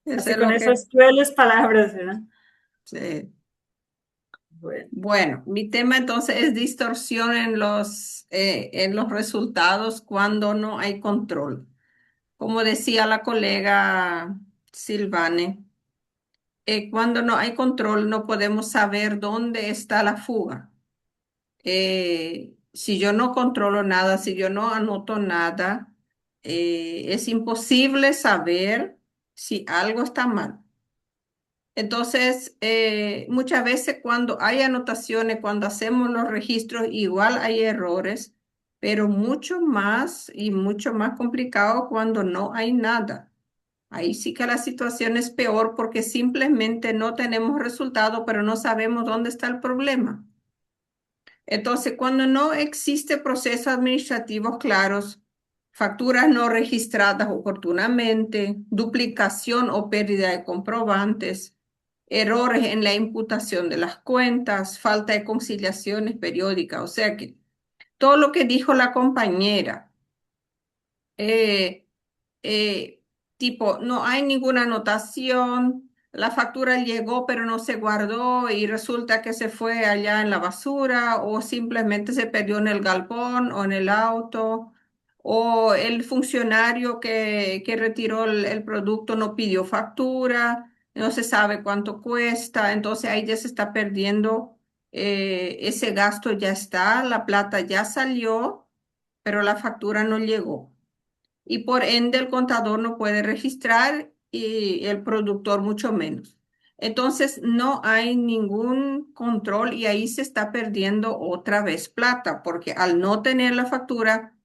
eso así es con lo que... esas crueles palabras, ¿verdad? sí. Bueno. Bueno, mi tema entonces es distorsión en los resultados cuando no hay control. Como decía la colega Silvane, cuando no hay control no podemos saber dónde está la fuga. Si yo no controlo nada, si yo no anoto nada, es imposible saber si algo está mal. Entonces, muchas veces cuando hay anotaciones, cuando hacemos los registros, igual hay errores, pero mucho más y mucho más complicado cuando no hay nada. Ahí sí que la situación es peor porque simplemente no tenemos resultado, pero no sabemos dónde está el problema. Entonces, cuando no existe procesos administrativos claros, facturas no registradas oportunamente, duplicación o pérdida de comprobantes, errores en la imputación de las cuentas, falta de conciliaciones periódicas, o sea que todo lo que dijo la compañera, eh, eh, tipo, no hay ninguna anotación, la factura llegó pero no se guardó y resulta que se fue allá en la basura o simplemente se perdió en el galpón o en el auto o el funcionario que retiró el producto no pidió factura, no se sabe cuánto cuesta, entonces ahí ya se está perdiendo, ese gasto ya está, la plata ya salió, pero la factura no llegó y por ende el contador no puede registrar y el productor mucho menos. Entonces no hay ningún control y ahí se está perdiendo otra vez plata, porque al no tener la factura,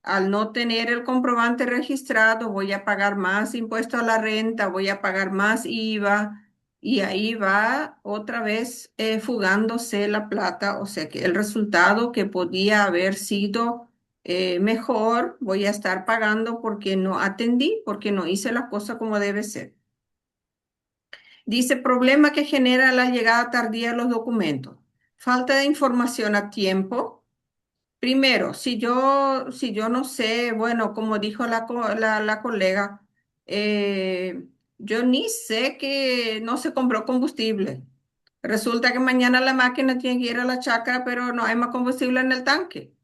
al no tener el comprobante registrado, voy a pagar más impuesto a la renta, voy a pagar más IVA y ahí va otra vez fugándose la plata, o sea que el resultado que podía haber sido mejor voy a estar pagando porque no atendí, porque no hice la cosa como debe ser. Dice, problema que genera la llegada tardía de los documentos. Falta de información a tiempo. Primero, si yo no sé, bueno, como dijo la colega, eh, yo ni sé que no se compró combustible. Resulta que mañana la máquina tiene que ir a la chacra, pero no hay más combustible en el tanque.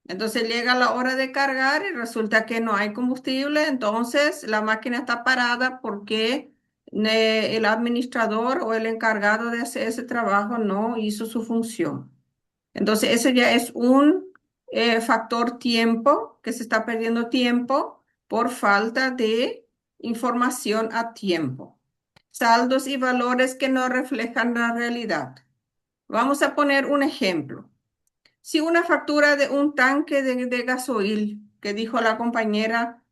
Entonces llega la hora de cargar y resulta que no hay combustible, entonces la máquina está parada porque el administrador o el encargado de hacer ese trabajo no hizo su función. Entonces ese ya es un factor tiempo, que se está perdiendo tiempo por falta de información a tiempo. Saldos y valores que no reflejan la realidad. Vamos a poner un ejemplo. Si una factura de un tanque de gasoil, que dijo la compañera,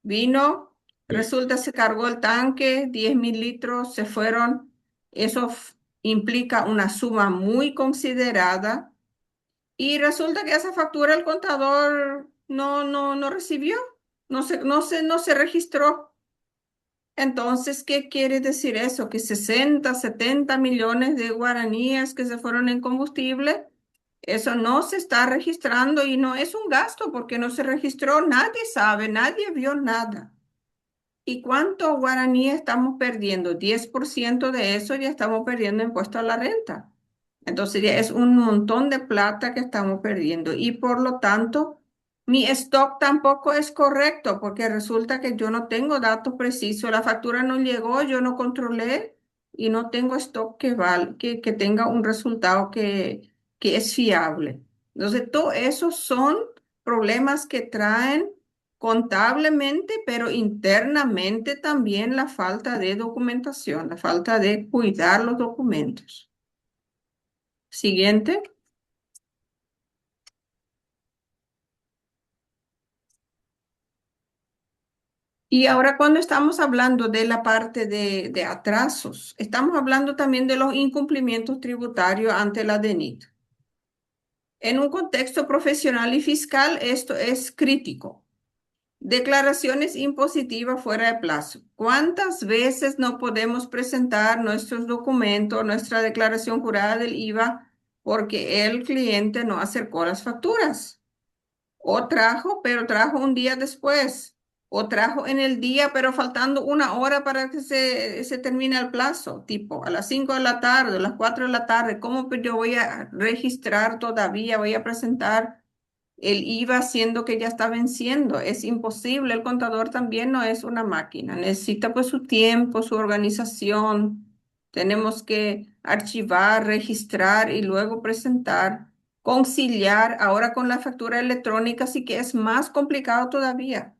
vino, resulta se cargó el tanque, 10.000 litros se fueron, eso implica una suma muy considerada y resulta que esa factura el contador no recibió, no se registró. Entonces, ¿qué quiere decir eso? Que 60, 70 millones de guaraníes que se fueron en combustible, eso no se está registrando y no es un gasto porque no se registró, nadie sabe, nadie vio nada. ¿Y cuánto guaraní estamos perdiendo? 10% de eso ya estamos perdiendo impuesto a la renta. Entonces ya es un montón de plata que estamos perdiendo y por lo tanto mi stock tampoco es correcto porque resulta que yo no tengo datos precisos, la factura no llegó, yo no controlé y no tengo stock que tenga un resultado que es fiable. Entonces, todos esos son problemas que traen contablemente, pero internamente también la falta de documentación, la falta de cuidar los documentos. Siguiente. Y ahora cuando estamos hablando de la parte de atrasos, estamos hablando también de los incumplimientos tributarios ante la DENIT. En un contexto profesional y fiscal, esto es crítico. Declaraciones impositivas fuera de plazo. ¿Cuántas veces no podemos presentar nuestros documentos, nuestra declaración jurada del IVA, porque el cliente no acercó las facturas? O trajo, pero trajo un día después. O trajo en el día, pero faltando una hora para que se termine el plazo, tipo a las 5 de la tarde, a las 4 de la tarde. ¿Cómo yo voy a registrar todavía? Voy a presentar el IVA siendo que ya está venciendo. Es imposible. El contador también no es una máquina. Necesita pues su tiempo, su organización. Tenemos que archivar, registrar y luego presentar, conciliar. Ahora con la factura electrónica sí que es más complicado todavía.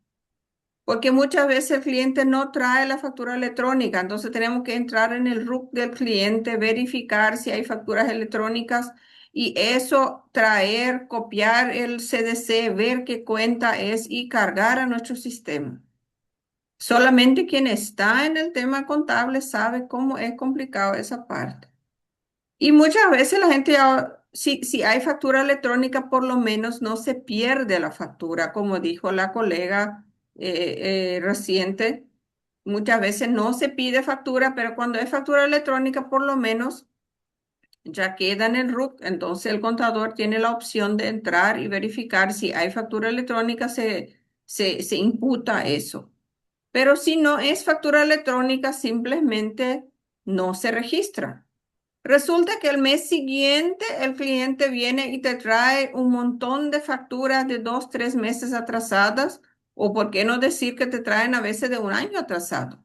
porque muchas veces el cliente no trae la factura electrónica, entonces tenemos que entrar en el RUC del cliente, verificar si hay facturas electrónicas y eso traer, copiar el CDC, ver qué cuenta es y cargar a nuestro sistema. Solamente quien está en el tema contable sabe cómo es complicado esa parte. Y muchas veces la gente, si hay factura electrónica, por lo menos no se pierde la factura, como dijo la colega reciente. Muchas veces no se pide factura, pero cuando es factura electrónica, por lo menos ya queda en el RUC. Entonces el contador tiene la opción de entrar y verificar si hay factura electrónica, se imputa eso. Pero si no es factura electrónica, simplemente no se registra. Resulta que el mes siguiente el cliente viene y te trae un montón de facturas de 2, 3 meses atrasadas, o por qué no decir que te traen a veces de un año atrasado.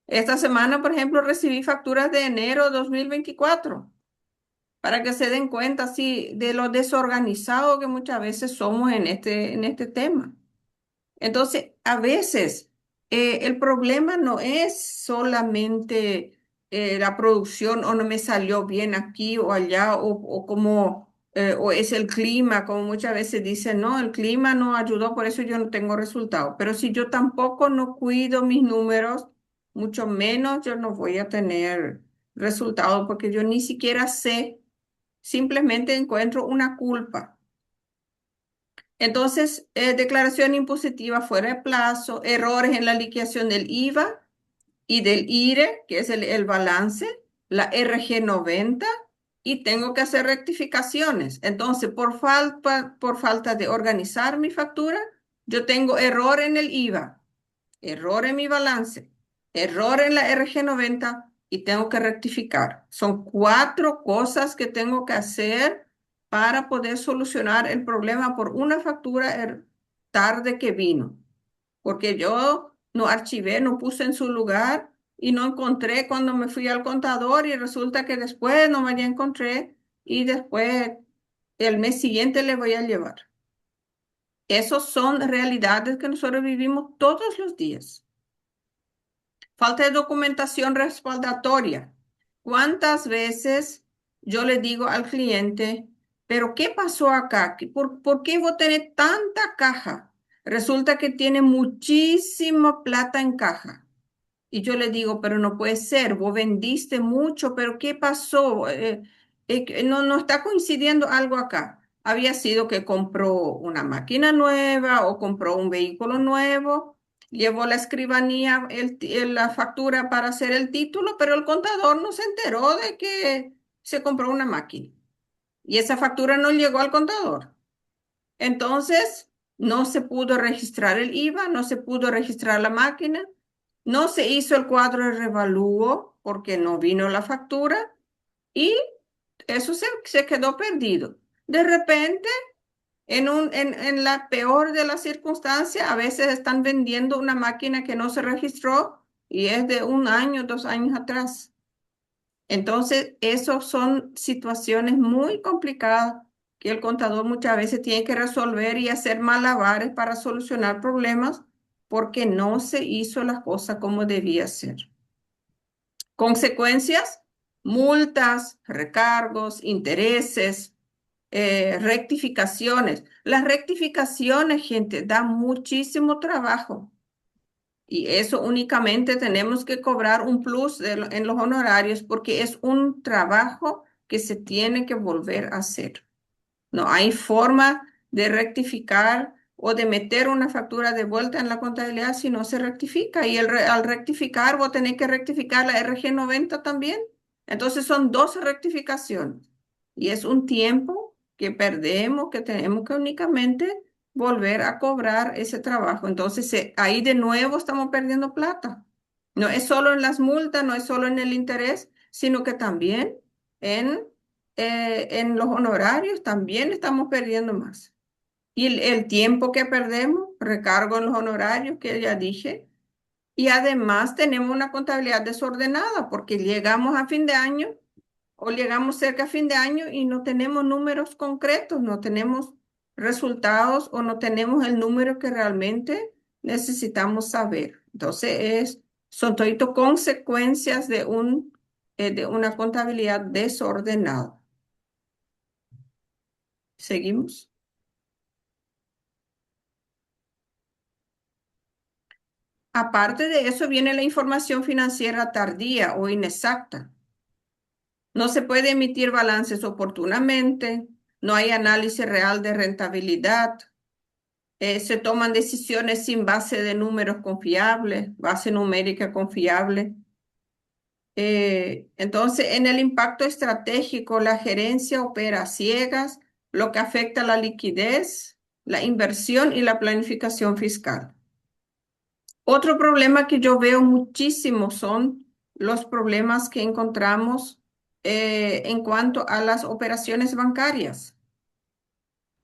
Esta semana, por ejemplo, recibí facturas de enero 2024 para que se den cuenta así de lo desorganizado que muchas veces somos en este tema. Entonces, a veces el problema no es solamente la producción o no me salió bien aquí o allá o como o es el clima, como muchas veces dicen, no, el clima no ayudó, por eso yo no tengo resultado. Pero si yo tampoco no cuido mis números, mucho menos yo no voy a tener resultado porque yo ni siquiera sé, simplemente encuentro una culpa. Entonces, declaración impositiva fuera de plazo, errores en la liquidación del IVA y del IRE, que es el balance, la RG 90, y tengo que hacer rectificaciones. Entonces, por falta de organizar mi factura, yo tengo error en el IVA, error en mi balance, error en la RG 90 y tengo que rectificar. Son 4 cosas que tengo que hacer para poder solucionar el problema por una factura tarde que vino, porque yo no archivé, no puse en su lugar y no encontré cuando me fui al contador y resulta que después no me la encontré y después el mes siguiente le voy a llevar. Esas son realidades que nosotros vivimos todos los días. Falta de documentación respaldatoria. ¿Cuántas veces yo le digo al cliente, pero qué pasó acá? ¿Por qué vos tenés tanta caja? Resulta que tiene muchísima plata en caja. Y yo le digo, pero no puede ser, vos vendiste mucho, pero ¿qué pasó? No está coincidiendo algo acá. Había sido que compró una máquina nueva o compró un vehículo nuevo, llevó la escribanía, la factura para hacer el título, pero el contador no se enteró de que se compró una máquina. Y esa factura no llegó al contador. Entonces, no se pudo registrar el IVA, no se pudo registrar la máquina, no se hizo el cuadro de revalúo porque no vino la factura y eso se quedó perdido. De repente, en la peor de las circunstancias, a veces están vendiendo una máquina que no se registró y es de 1 año, 2 años atrás. Entonces, esas son situaciones muy complicadas que el contador muchas veces tiene que resolver y hacer malabares para solucionar problemas porque no se hizo las cosas como debía ser. Consecuencias, multas, recargos, intereses, rectificaciones. Las rectificaciones, gente, da muchísimo trabajo. Y eso únicamente tenemos que cobrar un plus en los honorarios porque es un trabajo que se tiene que volver a hacer. No hay forma de rectificar o de meter una factura de vuelta en la contabilidad si no se rectifica. Y al rectificar, vos tenés que rectificar la RG 90 también. Entonces son 2 rectificaciones. Y es un tiempo que perdemos, que tenemos que únicamente volver a cobrar ese trabajo. Entonces ahí de nuevo estamos perdiendo plata. No es solo en las multas, no es solo en el interés, sino que también en los honorarios también estamos perdiendo más. Y el tiempo que perdemos, recargo en los honorarios que ya dije, y además tenemos una contabilidad desordenada porque llegamos a fin de año o llegamos cerca a fin de año y no tenemos números concretos, no tenemos resultados o no tenemos el número que realmente necesitamos saber. Entonces, son todo consecuencias de una contabilidad desordenada. ¿Seguimos? Aparte de eso, viene la información financiera tardía o inexacta. No se puede emitir balances oportunamente, no hay análisis real de rentabilidad, se toman decisiones sin base de números confiables, base numérica confiable. Entonces, en el impacto estratégico, la gerencia opera a ciegas, lo que afecta a la liquidez, la inversión y la planificación fiscal. Otro problema que yo veo muchísimo son los problemas que encontramos en cuanto a las operaciones bancarias.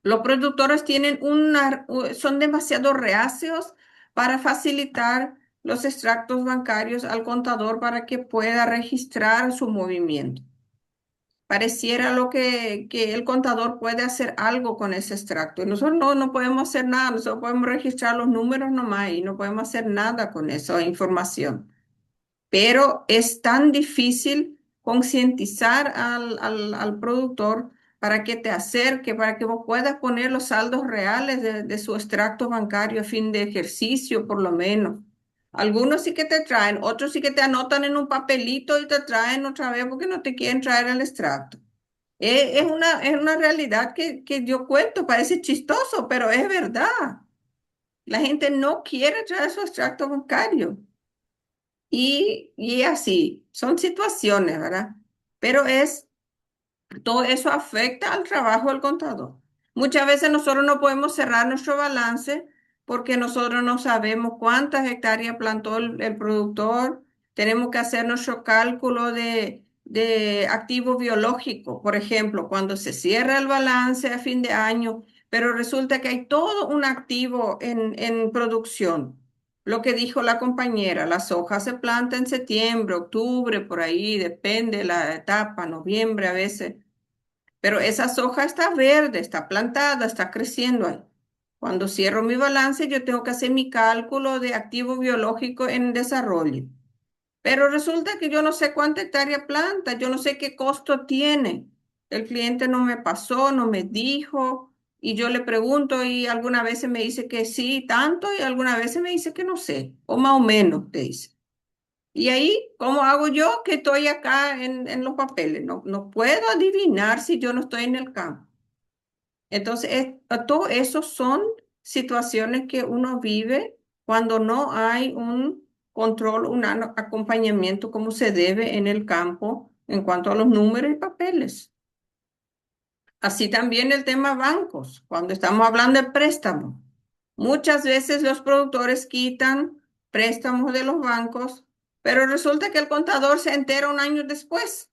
Los productores son demasiado reacios para facilitar los extractos bancarios al contador para que pueda registrar su movimiento. Pareciera que el contador puede hacer algo con ese extracto. Y nosotros no podemos hacer nada, nosotros podemos registrar los números nomás y no podemos hacer nada con esa información. Pero es tan difícil concientizar al productor para que te acerque, para que vos puedas poner los saldos reales de su extracto bancario a fin de ejercicio, por lo menos. Algunos sí que te traen, otros sí que te anotan en un papelito y te traen otra vez porque no te quieren traer el extracto. Es una realidad que yo cuento, parece chistoso, pero es verdad. La gente no quiere traer su extracto bancario. Y así, son situaciones, ¿verdad? Pero todo eso afecta al trabajo del contador. Muchas veces nosotros no podemos cerrar nuestro balance porque nosotros no sabemos cuántas hectáreas plantó el productor. Tenemos que hacer nuestro cálculo de activo biológico, por ejemplo, cuando se cierra el balance a fin de año, pero resulta que hay todo un activo en producción. Lo que dijo la compañera, las hojas se plantan en septiembre, octubre, por ahí, depende de la etapa, noviembre a veces. Pero esa soja está verde, está plantada, está creciendo ahí. Cuando cierro mi balance, yo tengo que hacer mi cálculo de activo biológico en desarrollo. Pero resulta que yo no sé cuánta hectárea planta, yo no sé qué costo tiene. El cliente no me pasó, no me dijo, y yo le pregunto y algunas veces me dice que sí, tanto, y algunas veces me dice que no sé, o más o menos, te dice. Y ahí, ¿cómo hago yo que estoy acá en los papeles? No puedo adivinar si yo no estoy en el campo. Entonces, todo eso son situaciones que uno vive cuando no hay un control, acompañamiento como se debe en el campo en cuanto a los números y papeles. Así también el tema bancos, cuando estamos hablando de préstamos. Muchas veces los productores quitan préstamos de los bancos, pero resulta que el contador se entera un año después,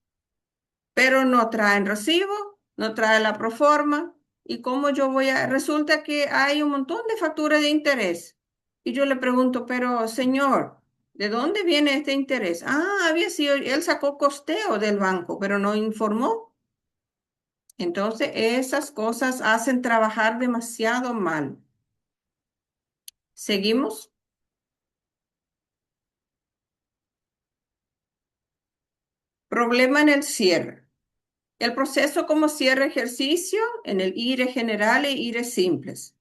pero no traen recibo, no trae la proforma. ¿Y cómo yo resulta que hay un montón de facturas de interés? Y yo le pregunto, pero señor, ¿de dónde viene este interés? Ah, había sido, él sacó costeo del banco, pero no informó. Entonces, esas cosas hacen trabajar demasiado mal. ¿Seguimos? Problema en el cierre. El proceso como cierre ejercicio en el IRE general e IRE simples.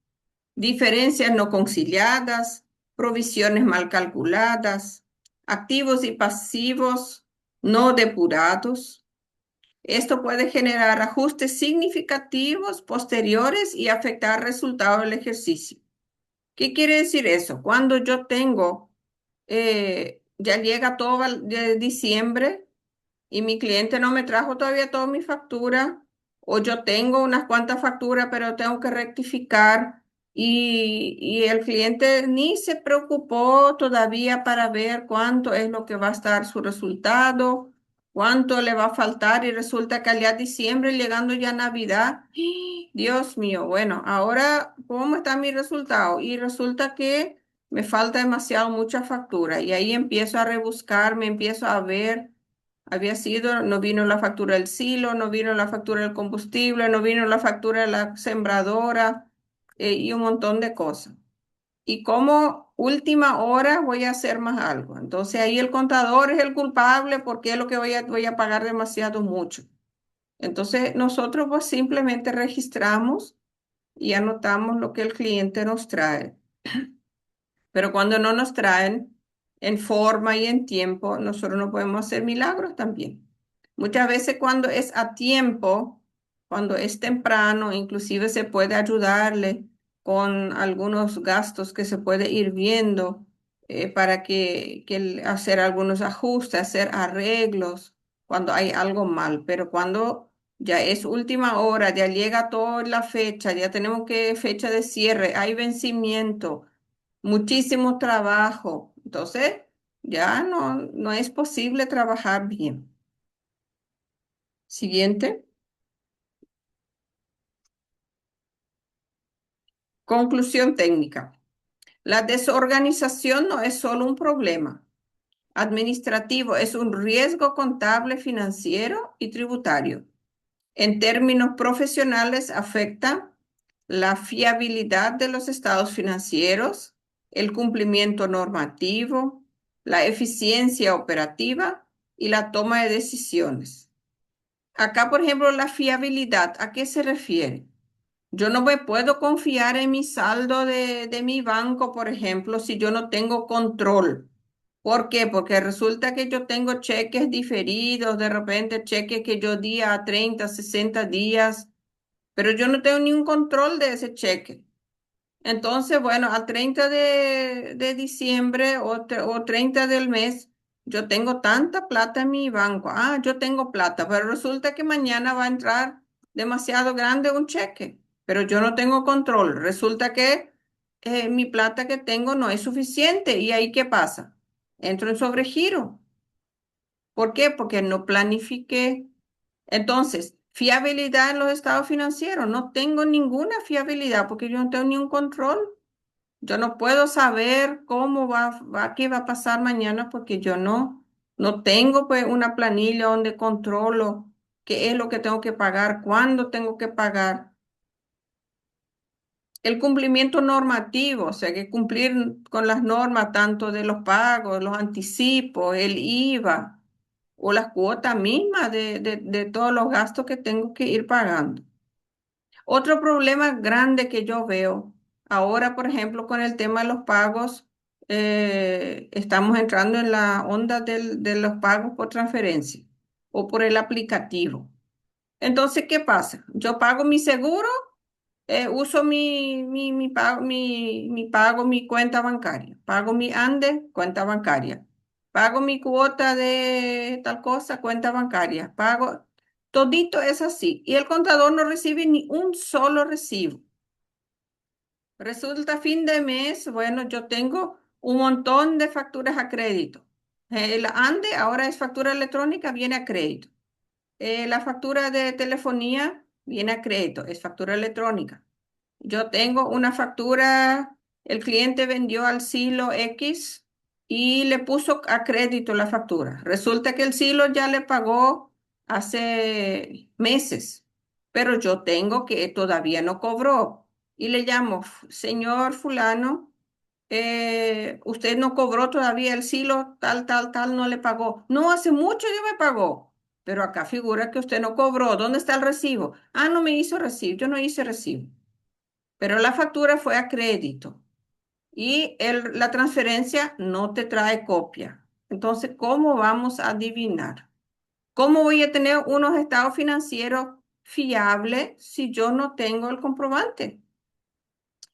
Diferencias no conciliadas, provisiones mal calculadas, activos y pasivos no depurados. Esto puede generar ajustes significativos posteriores y afectar el resultado del ejercicio. ¿Qué quiere decir eso? Cuando yo tengo, ya llega todo de diciembre y mi cliente no me trajo todavía toda mi factura, o yo tengo unas cuantas facturas, pero tengo que rectificar y el cliente ni se preocupó todavía para ver cuánto es lo que va a estar su resultado, cuánto le va a faltar y resulta que al día de diciembre, llegando ya Navidad, Dios mío, bueno, ahora, ¿cómo está mi resultado? Y resulta que me falta demasiado mucha factura y ahí empiezo a rebuscar, me empiezo a ver. Había sido, no vino la factura del silo, no vino la factura del combustible, no vino la factura de la sembradora y un montón de cosas. y como última hora voy a hacer más algo. Entonces ahí el contador es el culpable porque es lo que voy a pagar demasiado mucho. Entonces nosotros pues simplemente registramos y anotamos lo que el cliente nos trae. Pero cuando no nos traen en forma y en tiempo, nosotros no podemos hacer milagros también. Muchas veces cuando es a tiempo, cuando es temprano, inclusive se puede ayudarle con algunos gastos que se puede ir viendo para hacer algunos ajustes, hacer arreglos cuando hay algo mal. Pero cuando ya es última hora, ya llega toda la fecha, ya tenemos que fecha de cierre, hay vencimiento, muchísimo trabajo. Entonces, ya no es posible trabajar bien. Siguiente. Conclusión técnica. La desorganización no es solo un problema administrativo, es un riesgo contable, financiero y tributario. En términos profesionales, afecta la fiabilidad de los estados financieros, el cumplimiento normativo, la eficiencia operativa y la toma de decisiones. Acá, por ejemplo, la fiabilidad, ¿a qué se refiere? Yo no me puedo confiar en mi saldo de mi banco, por ejemplo, si yo no tengo control. ¿Por qué? Porque resulta que yo tengo cheques diferidos, de repente cheques que yo di a 30, 60 días, pero yo no tengo ningún control de ese cheque. Entonces, bueno, al 30 de diciembre o 30 del mes, yo tengo tanta plata en mi banco. Ah, yo tengo plata, pero resulta que mañana va a entrar demasiado grande un cheque, pero yo no tengo control. Resulta que mi plata que tengo no es suficiente. ¿Y ahí qué pasa? Entro en sobregiro. ¿Por qué? Porque no planifiqué. Entonces, fiabilidad en los estados financieros. No tengo ninguna fiabilidad porque yo no tengo ni un control. Yo no puedo saber qué va a pasar mañana porque yo no tengo pues una planilla donde controlo qué es lo que tengo que pagar, cuándo tengo que pagar. El cumplimiento normativo, o sea, que cumplir con las normas tanto de los pagos, los anticipos, el IVA o las cuotas mismas de todos los gastos que tengo que ir pagando. Otro problema grande que yo veo ahora, por ejemplo, con el tema de los pagos, estamos entrando en la onda de los pagos por transferencia o por el aplicativo. Entonces, ¿qué pasa? Yo pago mi seguro, uso mi pago, mi cuenta bancaria, pago mi ANDE, cuenta bancaria, pago mi cuota de tal cosa, cuenta bancaria, pago, todito es así. Y el contador no recibe ni un solo recibo. Resulta fin de mes, bueno, yo tengo un montón de facturas a crédito. El ANDE ahora es factura electrónica, viene a crédito. La factura de telefonía viene a crédito, es factura electrónica. Yo tengo una factura, el cliente vendió al Silo X y le puso a crédito la factura. Resulta que el Silo ya le pagó hace meses, pero yo tengo que todavía no cobró. Y le llamo, señor fulano, usted no cobró todavía el Silo, tal, no le pagó. No, hace mucho ya me pagó. Pero acá figura que usted no cobró. ¿Dónde está el recibo? Ah, no me hizo recibo. Yo no hice recibo, pero la factura fue a crédito y la transferencia no te trae copia. Entonces, ¿cómo vamos a adivinar? ¿Cómo voy a tener unos estados financieros fiables si yo no tengo el comprobante?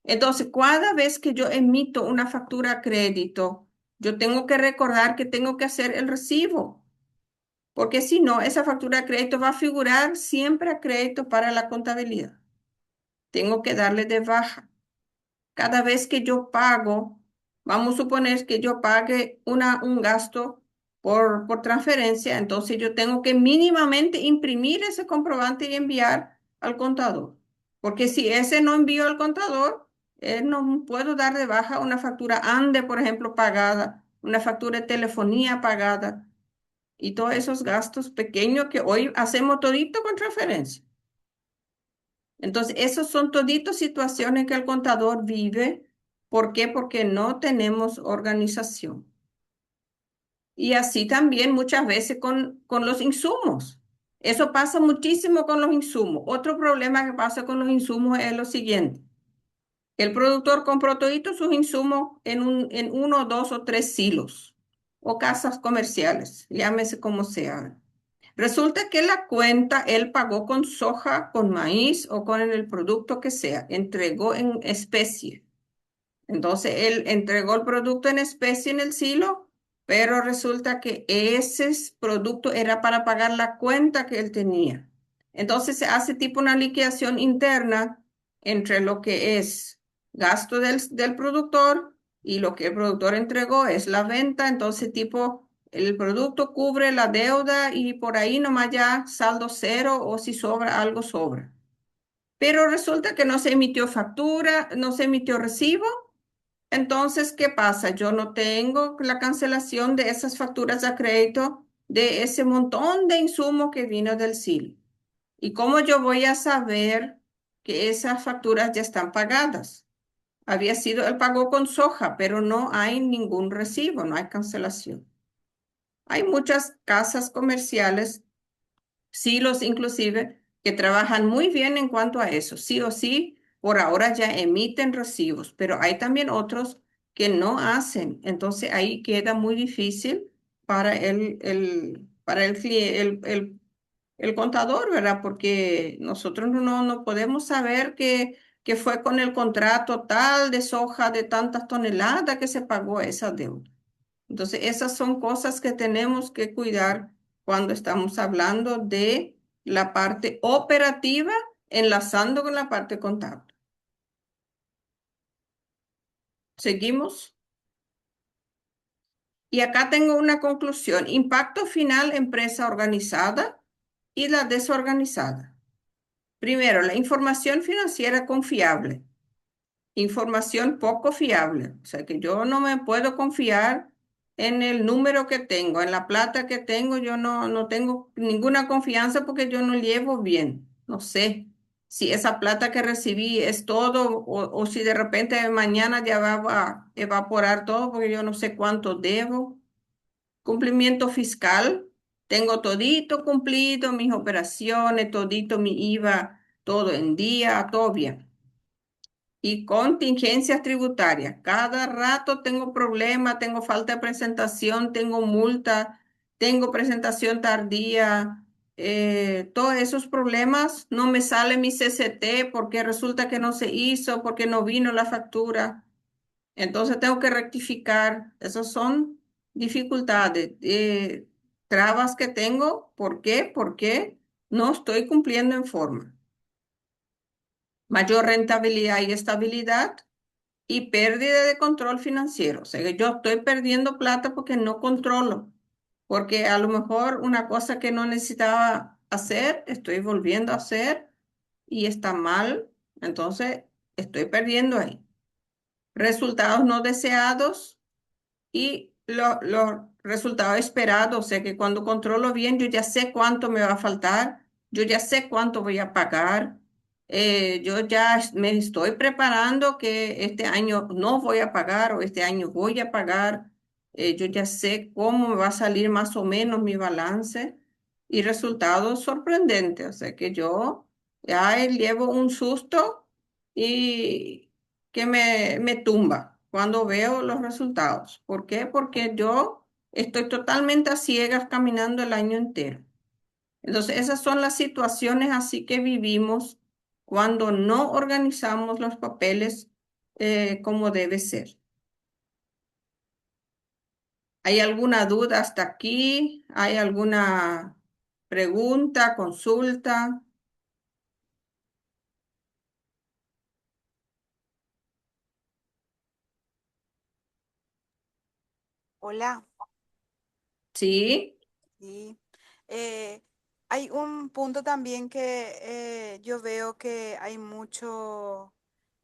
Entonces, cada vez que yo emito una factura a crédito, yo tengo que recordar que tengo que hacer el recibo, porque si no, esa factura a crédito va a figurar siempre a crédito para la contabilidad. Tengo que darle de baja. Cada vez que yo pago, vamos a suponer que yo pague un gasto por transferencia, entonces yo tengo que mínimamente imprimir ese comprobante y enviar al contador. Porque si ese no envío al contador, no puedo dar de baja una factura ANDE, por ejemplo, pagada, una factura de telefonía pagada y todos esos gastos pequeños que hoy hacemos todito con transferencia. Entonces, esos son toditos situaciones que el contador vive ¿Por qué? Porque no tenemos organización. Y así también muchas veces con los insumos. Eso pasa muchísimo con los insumos. Otro problema que pasa con los insumos es lo siguiente. El productor compró toditos sus insumos en uno, dos o tres silos o casas comerciales, llámese como sea. Resulta que la cuenta él pagó con soja, con maíz o con el producto que sea, entregó en especie. Entonces él entregó el producto en especie en el silo, pero resulta que producto era para pagar la cuenta que él tenía. Entonces se hace tipo una liquidación interna entre lo que es gasto del productor y lo que el productor entregó es la venta. Entonces tipo el producto cubre la deuda y por ahí nomás ya saldo cero o si sobra algo sobra. Pero resulta que no se emitió factura, no se emitió recibo. Entonces, ¿qué pasa? Yo no tengo la cancelación de esas facturas a crédito de ese montón de insumo que vino del SIL. ¿Y cómo yo voy a saber que esas facturas ya están pagadas? Había sido el pago con soja, pero no hay ningún recibo, no hay cancelación. Hay muchas casas comerciales, silos inclusive, que trabajan muy bien en cuanto a eso. Sí o sí, por ahora ya emiten recibos, pero hay también otros que no hacen. Entonces ahí queda muy difícil para el contador, ¿verdad? Porque nosotros no podemos saber que fue con el contrato tal de soja de tantas toneladas que se pagó esa deuda. Entonces, esas son cosas que tenemos que cuidar cuando estamos hablando de la parte operativa, enlazando con la parte contable. ¿Seguimos? Y acá tengo una conclusión. Impacto final, empresa organizada y la desorganizada. Primero, la información financiera confiable. Información poco fiable. O sea que yo no me puedo confiar en el número que tengo, en la plata que tengo. Yo no tengo ninguna confianza porque yo no llevo bien. No sé si esa plata que recibí es todo o si de repente mañana ya va a evaporar todo porque yo no sé cuánto debo. Cumplimiento fiscal. Tengo todito cumplido, mis operaciones, todito mi IVA, todo en día, todo bien. Y contingencias tributarias. Cada rato tengo problemas, tengo falta de presentación, tengo multa, tengo presentación tardía. Todos esos problemas no me sale mi CCT porque resulta que no se hizo, porque no vino la factura. Entonces tengo que rectificar. Esas son dificultades, trabas que tengo. ¿Por qué? Porque no estoy cumpliendo en forma. Mayor rentabilidad y estabilidad y pérdida de control financiero. O sea, que yo estoy perdiendo plata porque no controlo, porque a lo mejor una cosa que no necesitaba hacer, estoy volviendo a hacer y está mal, entonces estoy perdiendo ahí. Resultados no deseados y los resultados esperados, o sea que cuando controlo bien, yo ya sé cuánto me va a faltar, yo ya sé cuánto voy a pagar, yo ya me estoy preparando que este año no voy a pagar o este año voy a pagar, yo ya sé cómo me va a salir más o menos mi balance y resultados sorprendentes, o sea que yo ya llevo un susto y que me tumba cuando veo los resultados. ¿Por qué? Porque yo estoy totalmente a ciegas caminando el año entero. Entonces, esas son las situaciones así que vivimos cuando no organizamos los papeles como debe ser. ¿Hay alguna duda hasta aquí? ¿Hay alguna pregunta, consulta? Hola, Sí, sí. Eh, Hay un punto también que yo veo que hay mucho,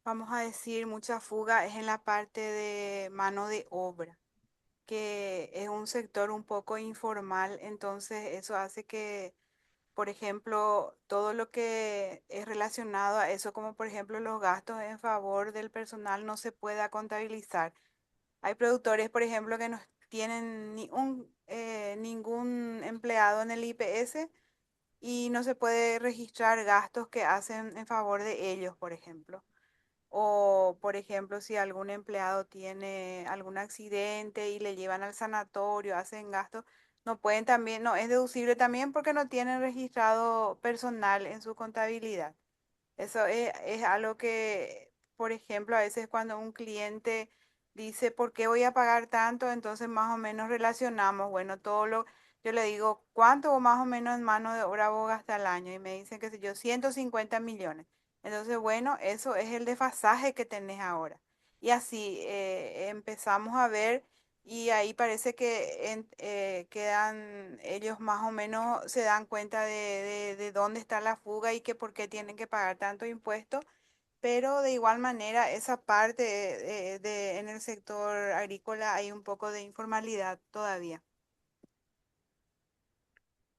vamos a decir, mucha fuga, es en la parte de mano de obra, que es un sector un poco informal, entonces eso hace que por ejemplo, todo lo que es relacionado a eso, como por ejemplo los gastos en favor del personal, no se pueda contabilizar. Hay productores, por ejemplo, que no tienen ningún empleado en el IPS y no se puede registrar gastos que hacen en favor de ellos, por ejemplo. O, por ejemplo, si algún empleado tiene algún accidente y le llevan al sanatorio, hacen gastos, no pueden también, no es deducible también porque no tienen registrado personal en su contabilidad. Eso es algo que, por ejemplo, a veces cuando un cliente dice, ¿por qué voy a pagar tanto? Entonces más o menos relacionamos, bueno, yo le digo, ¿cuánto más o menos en mano de obra vos gastas al año? Y me dicen, qué sé yo, 150 millones. Entonces, bueno, eso es el desfasaje que tenés ahora. Y así empezamos a ver y ahí parece que quedan, ellos más o menos se dan cuenta de dónde está la fuga y que por qué tienen que pagar tanto impuesto, pero de igual manera esa parte en el sector agrícola hay un poco de informalidad todavía.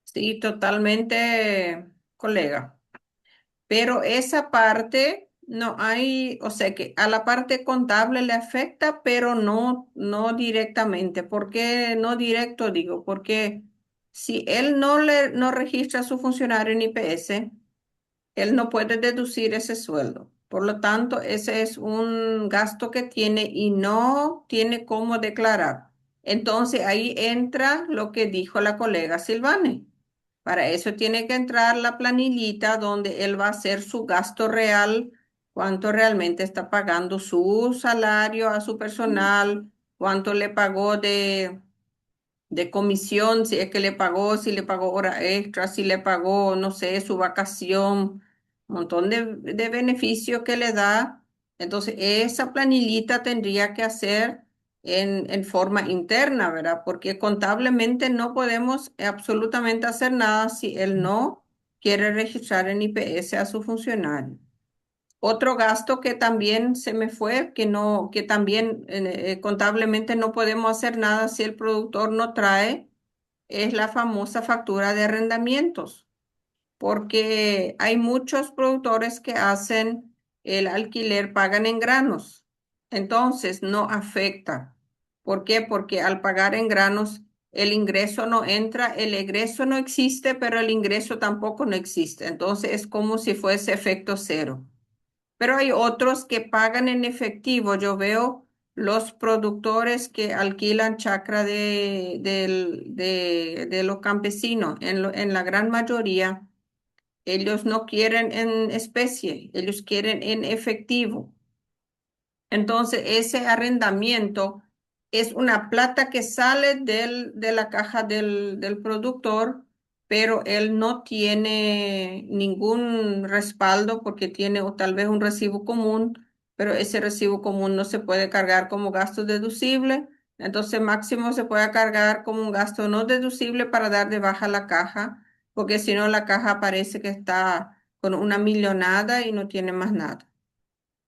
Sí, totalmente, colega. Pero esa parte no hay, o sea que a la parte contable le afecta, pero no directamente. ¿Por qué no directo? Digo, porque si él no registra a su funcionario en IPS, él no puede deducir ese sueldo. Por lo tanto, ese es un gasto que tiene y no tiene cómo declarar. Entonces ahí entra lo que dijo la colega Silvane. Para eso tiene que entrar la planillita donde él va a hacer su gasto real, cuánto realmente está pagando su salario a su personal, cuánto le pagó de comisión, si es que le pagó, si le pagó hora extra, si le pagó, no sé, su vacación, un montón de beneficios que le da. Entonces, esa planillita tendría que hacer en forma interna, ¿verdad? Porque contablemente no podemos absolutamente hacer nada si él no quiere registrar en IPS a su funcionario. Otro gasto que también se me fue, que también contablemente no podemos hacer nada si el productor no trae, es la famosa factura de arrendamientos, porque hay muchos productores que hacen el alquiler, pagan en granos, entonces no afecta. ¿Por qué? Porque al pagar en granos el ingreso no entra, el egreso no existe, pero el ingreso tampoco no existe, entonces es como si fuese efecto cero. Pero hay otros que pagan en efectivo. Yo veo los productores que alquilan chacra de los campesinos. En la gran mayoría, ellos no quieren en especie, ellos quieren en efectivo. Entonces, ese arrendamiento es una plata que sale de la caja del productor, pero él no tiene ningún respaldo porque tiene o tal vez un recibo común, pero ese recibo común no se puede cargar como gasto deducible. Entonces, máximo se puede cargar como un gasto no deducible para dar de baja la caja, porque si no, la caja parece que está con una millonada y no tiene más nada.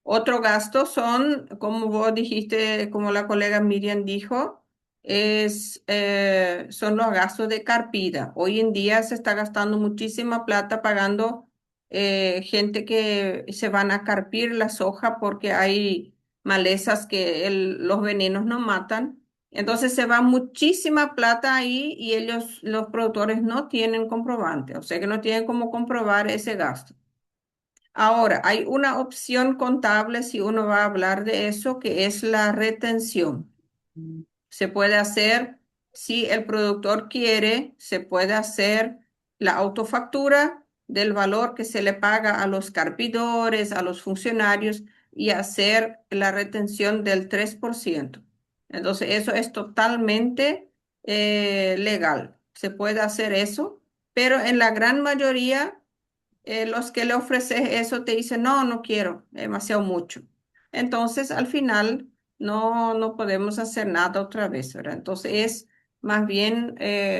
Otro gasto son, como vos dijiste, como la colega Miriam dijo, son los gastos de carpida. Hoy en día se está gastando muchísima plata pagando gente que se van a carpir la soja porque hay malezas que los venenos no matan. Entonces se va muchísima plata ahí y ellos, los productores, no tienen comprobante, o sea que no tienen cómo comprobar ese gasto. Ahora, hay una opción contable si uno va a hablar de eso, que es la retención. Se puede hacer, si el productor quiere, se puede hacer la autofactura del valor que se le paga a los carpidores, a los funcionarios y hacer la retención del 3%. Entonces, eso es totalmente legal. Se puede hacer eso, pero en la gran mayoría los que le ofreces eso te dicen, no, no quiero, demasiado mucho. Entonces, al final, no podemos hacer nada otra vez, ¿verdad? Entonces, más bien,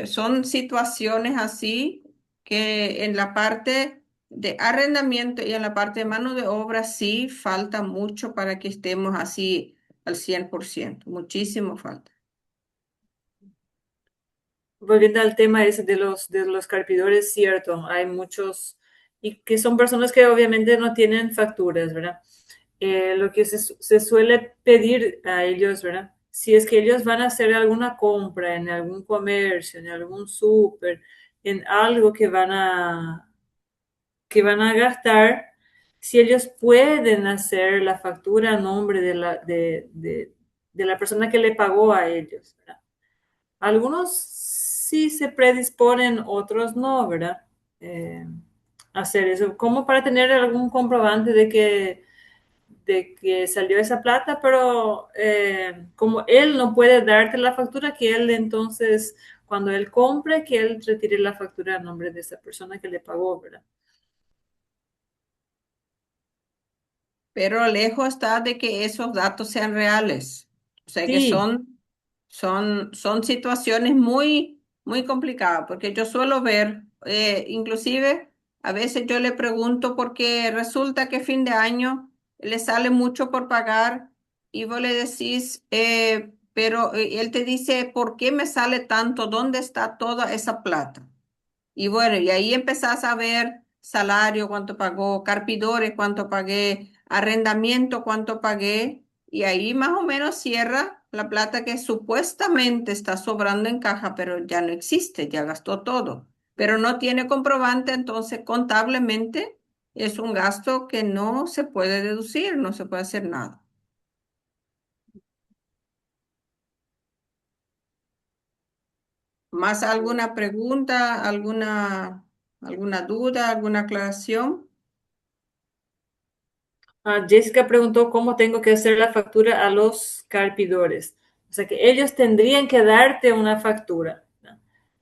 son situaciones así que en la parte de arrendamiento y en la parte de mano de obra sí falta mucho para que estemos así al 100%, muchísimo falta. volviendo al tema ese de los carpidores, cierto, hay muchos, y que son personas que obviamente no tienen facturas, ¿verdad? Lo que se suele pedir a ellos, ¿verdad? Si es que ellos van a hacer alguna compra en algún comercio, en algún súper, en algo que van a gastar, si ellos pueden hacer la factura a nombre de la persona que le pagó a ellos, ¿verdad? Algunos sí se predisponen, otros no, ¿verdad? Eh, hacer eso, como para tener algún comprobante de que salió esa plata, pero como él no puede darte la factura, que él entonces, cuando él compre, que él retire la factura a nombre de esa persona que le pagó, ¿verdad? Pero lejos está de que esos datos sean reales. O sea que Sí, son situaciones muy, muy complicadas, porque yo suelo ver, inclusive a veces yo le pregunto porque resulta que fin de año le sale mucho por pagar y vos le decís, pero él te dice, ¿por qué me sale tanto? ¿Dónde está toda esa plata? Y bueno, y ahí empezás a ver salario, cuánto pagó, carpidores, cuánto pagué, arrendamiento, cuánto pagué, y ahí más o menos cierra la plata que supuestamente está sobrando en caja, pero ya no existe, ya gastó todo, pero no tiene comprobante, entonces contablemente es un gasto que no se puede deducir, no se puede hacer nada. ¿Más alguna pregunta, alguna duda, alguna aclaración? Jessica preguntó cómo tengo que hacer la factura a los carpidores. O sea que ellos tendrían que darte una factura, ¿no?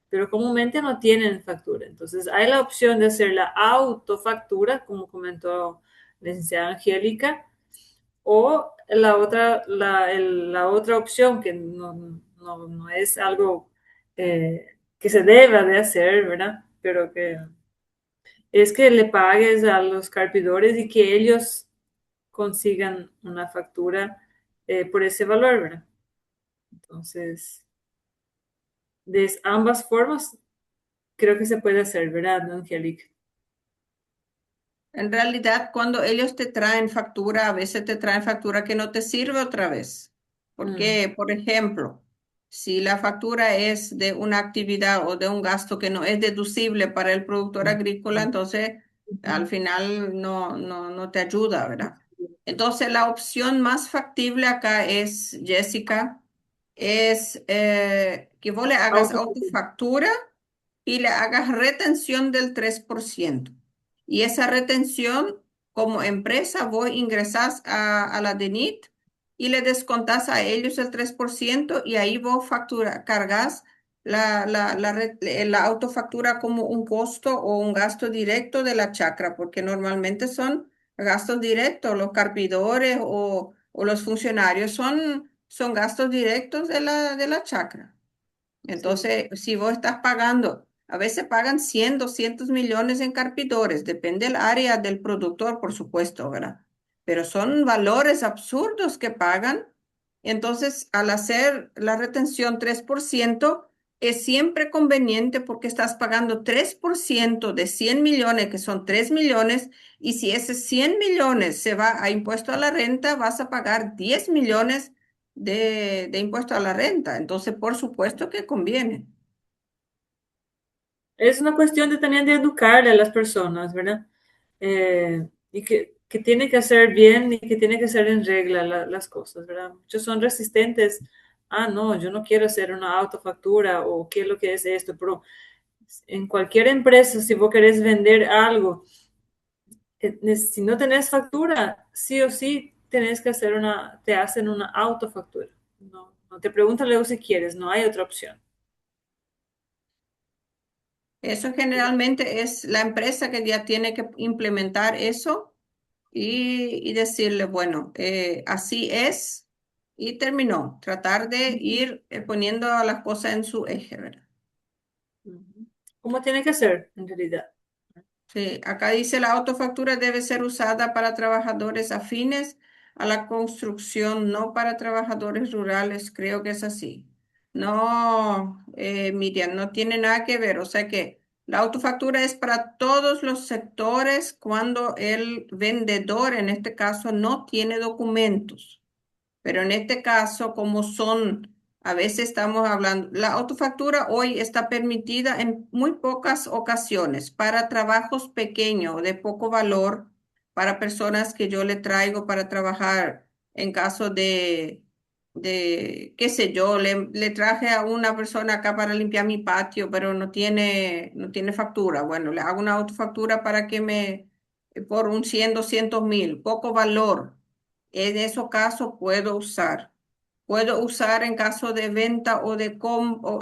Pero comúnmente no tienen factura. Entonces hay la opción de hacer la autofactura, como comentó la licenciada Angélica, o la otra opción que no es algo que se deba de hacer, ¿verdad? Pero que es que le pagues a los carpidores y que ellos consigan una factura por ese valor, ¿verdad? Entonces, de ambas formas creo que se puede hacer, ¿verdad, ¿no, Angélica? En realidad, cuando ellos te traen factura, a veces te traen factura que no te sirve otra vez. Mm, Porque, por ejemplo, si la factura es de una actividad o de un gasto que no es deducible para el productor agrícola, entonces al ujú. final no te ayuda, ¿verdad? Entonces, la opción más factible acá es, Jessica, es que vos le hagas Autofactura. autofactura y le hagas retención del 3%. Y esa retención, como empresa, vos ingresás a la DENIT y le descontás a ellos el 3% y ahí vos cargas la autofactura como un costo o un gasto directo de la chacra, porque normalmente son gastos directos, los carpidores o los funcionarios son gastos directos de la chacra. Sí. Entonces, si vos estás pagando, a veces pagan 100, 200 millones en carpidores, depende del área del productor, por supuesto, ¿verdad? Pero son valores absurdos que pagan. Entonces, al hacer la retención 3%, es siempre conveniente porque estás pagando 3% de 100 millones, que son 3 millones, y si ese 100 millones se va a impuesto a la renta, vas a pagar 10 millones de impuesto a la renta. Entonces, por supuesto que conviene. Es una cuestión de también de educarle a las personas, ¿verdad? Y que tiene que hacer bien y que tiene que hacer en regla las cosas, ¿verdad? Muchos son resistentes. No, yo no quiero hacer una autofactura o qué es lo que es esto, pero en cualquier empresa, si vos querés vender algo, si no tenés factura, sí o sí tenés que hacer te hacen una autofactura. No te preguntan luego si quieres, no hay otra opción. Eso generalmente es la empresa que ya tiene que implementar eso y decirle, bueno, así es y terminó. Tratar de ir poniendo las cosas en su eje, ¿verdad? Ujú. ¿Cómo tiene que ser en realidad? Sí, acá dice la autofactura debe ser usada para trabajadores afines a la construcción, no para trabajadores rurales. Creo que es así. No, Miriam, no tiene nada que ver. O sea que la autofactura es para todos los sectores cuando el vendedor, en este caso, no tiene documentos. Pero en este caso, como son, a veces estamos hablando, la autofactura hoy está permitida en muy pocas ocasiones para trabajos pequeños, de poco valor, para personas que yo le traigo para trabajar en caso qué sé yo, le traje a una persona acá para limpiar mi patio, pero no tiene factura. Bueno, le hago una autofactura para que por un 100, 200.000, poco valor. En esos casos puedo usar. Puedo usar en caso de venta o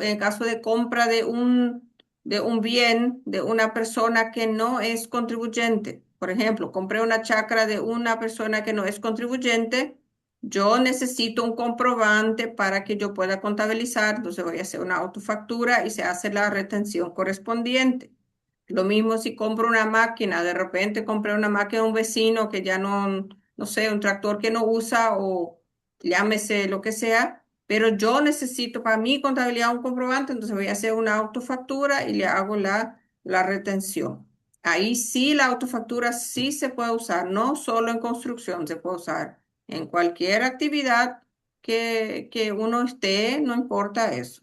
en caso de compra de un bien de una persona que no es contribuyente. Por ejemplo, compré una chacra de una persona que no es contribuyente. Yo necesito un comprobante para que yo pueda contabilizar. Entonces voy a hacer una autofactura y se hace la retención correspondiente. Lo mismo si compro una máquina, de repente compré una máquina de un vecino que ya no sé, un tractor que no usa o llámese lo que sea, pero yo necesito para mi contabilidad un comprobante, entonces voy a hacer una autofactura y le hago la retención. Ahí sí la autofactura sí se puede usar, no solo en construcción, se puede usar en cualquier actividad que uno esté, no importa eso.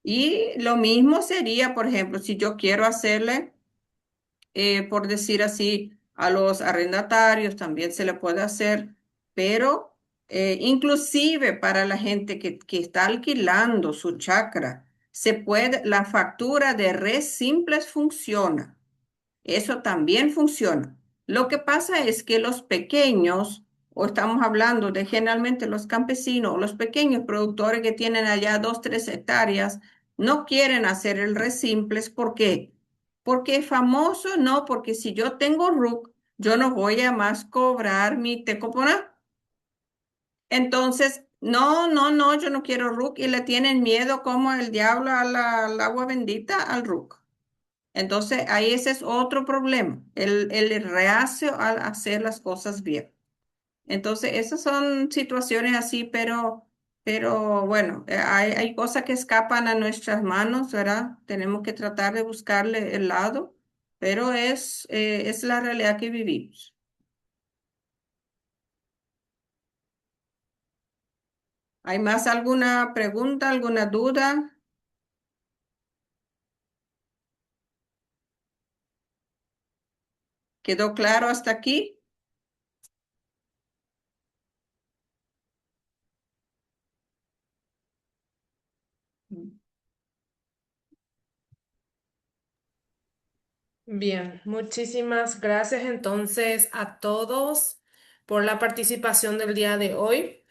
Y lo mismo sería, por ejemplo, si yo quiero hacerle por decir así, a los arrendatarios también se le puede hacer, pero inclusive para la gente que está alquilando su chacra, la factura de res simples funciona. Eso también funciona. Lo que pasa es que los pequeños, o estamos hablando de generalmente los campesinos o los pequeños productores que tienen allá 2, 3 hectáreas, no quieren hacer el resimples. ¿Por qué? Porque es famoso, no, porque si yo tengo RUC, yo no voy a más cobrar mi tecoponá. Entonces, no, no, no, yo no quiero RUC y le tienen miedo como el diablo al agua bendita al RUC. Entonces, ahí ese es otro problema, el reacio al hacer las cosas bien. Entonces, esas son situaciones así, pero bueno, hay cosas que escapan a nuestras manos, ¿verdad? Tenemos que tratar de buscarle el lado, pero es la realidad que vivimos. ¿Hay más alguna pregunta, alguna duda? ¿Quedó claro hasta aquí? Bien, muchísimas gracias entonces a todos por la participación del día de hoy.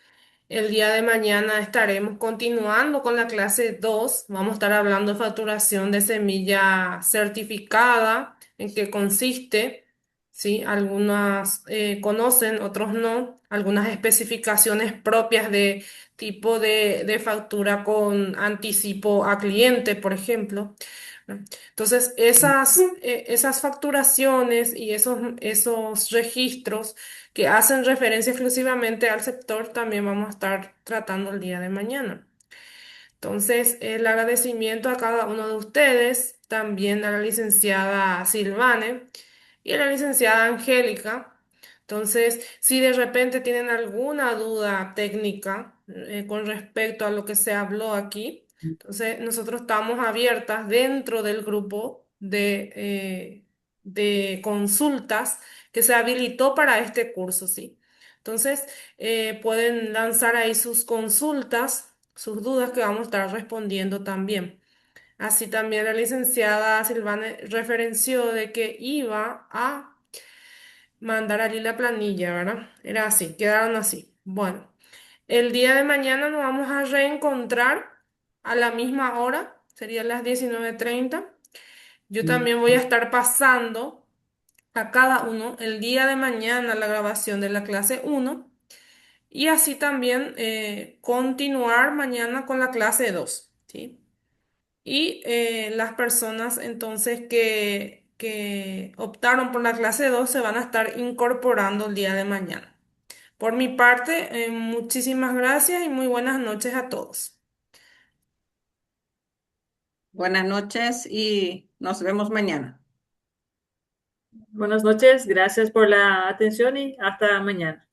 El día de mañana estaremos continuando con la clase 2. Vamos a estar hablando de facturación de semilla certificada, en qué consiste, ¿sí? Algunas conocen, otros no. Algunas especificaciones propias de tipo de factura con anticipo a cliente, por ejemplo. ¿No? Entonces, esas facturaciones y esos registros que hacen referencia exclusivamente al sector, también vamos a estar tratando el día de mañana. Entonces, el agradecimiento a cada uno de ustedes, también a la licenciada Silvane y a la licenciada Angélica. Entonces, si de repente tienen alguna duda técnica con respecto a lo que se habló aquí, entonces nosotros estamos abiertas dentro del grupo de consultas que se habilitó para este curso, ¿sí? Entonces, pueden lanzar ahí sus consultas, sus dudas que vamos a estar respondiendo también. Así también la licenciada Silvana referenció de que iba a mandar allí la planilla, ¿verdad? Era así, quedaron así. Bueno, el día de mañana nos vamos a reencontrar a la misma hora, serían las 19:30. Yo también voy a estar pasando a cada uno el día de mañana la grabación de la clase 1 y así también continuar mañana con la clase 2, ¿sí? Y las personas entonces que optaron por la clase 2 se van a estar incorporando el día de mañana. Por mi parte, muchísimas gracias y muy buenas noches a todos. Buenas noches y nos vemos mañana. Buenas noches, gracias por la atención y hasta mañana.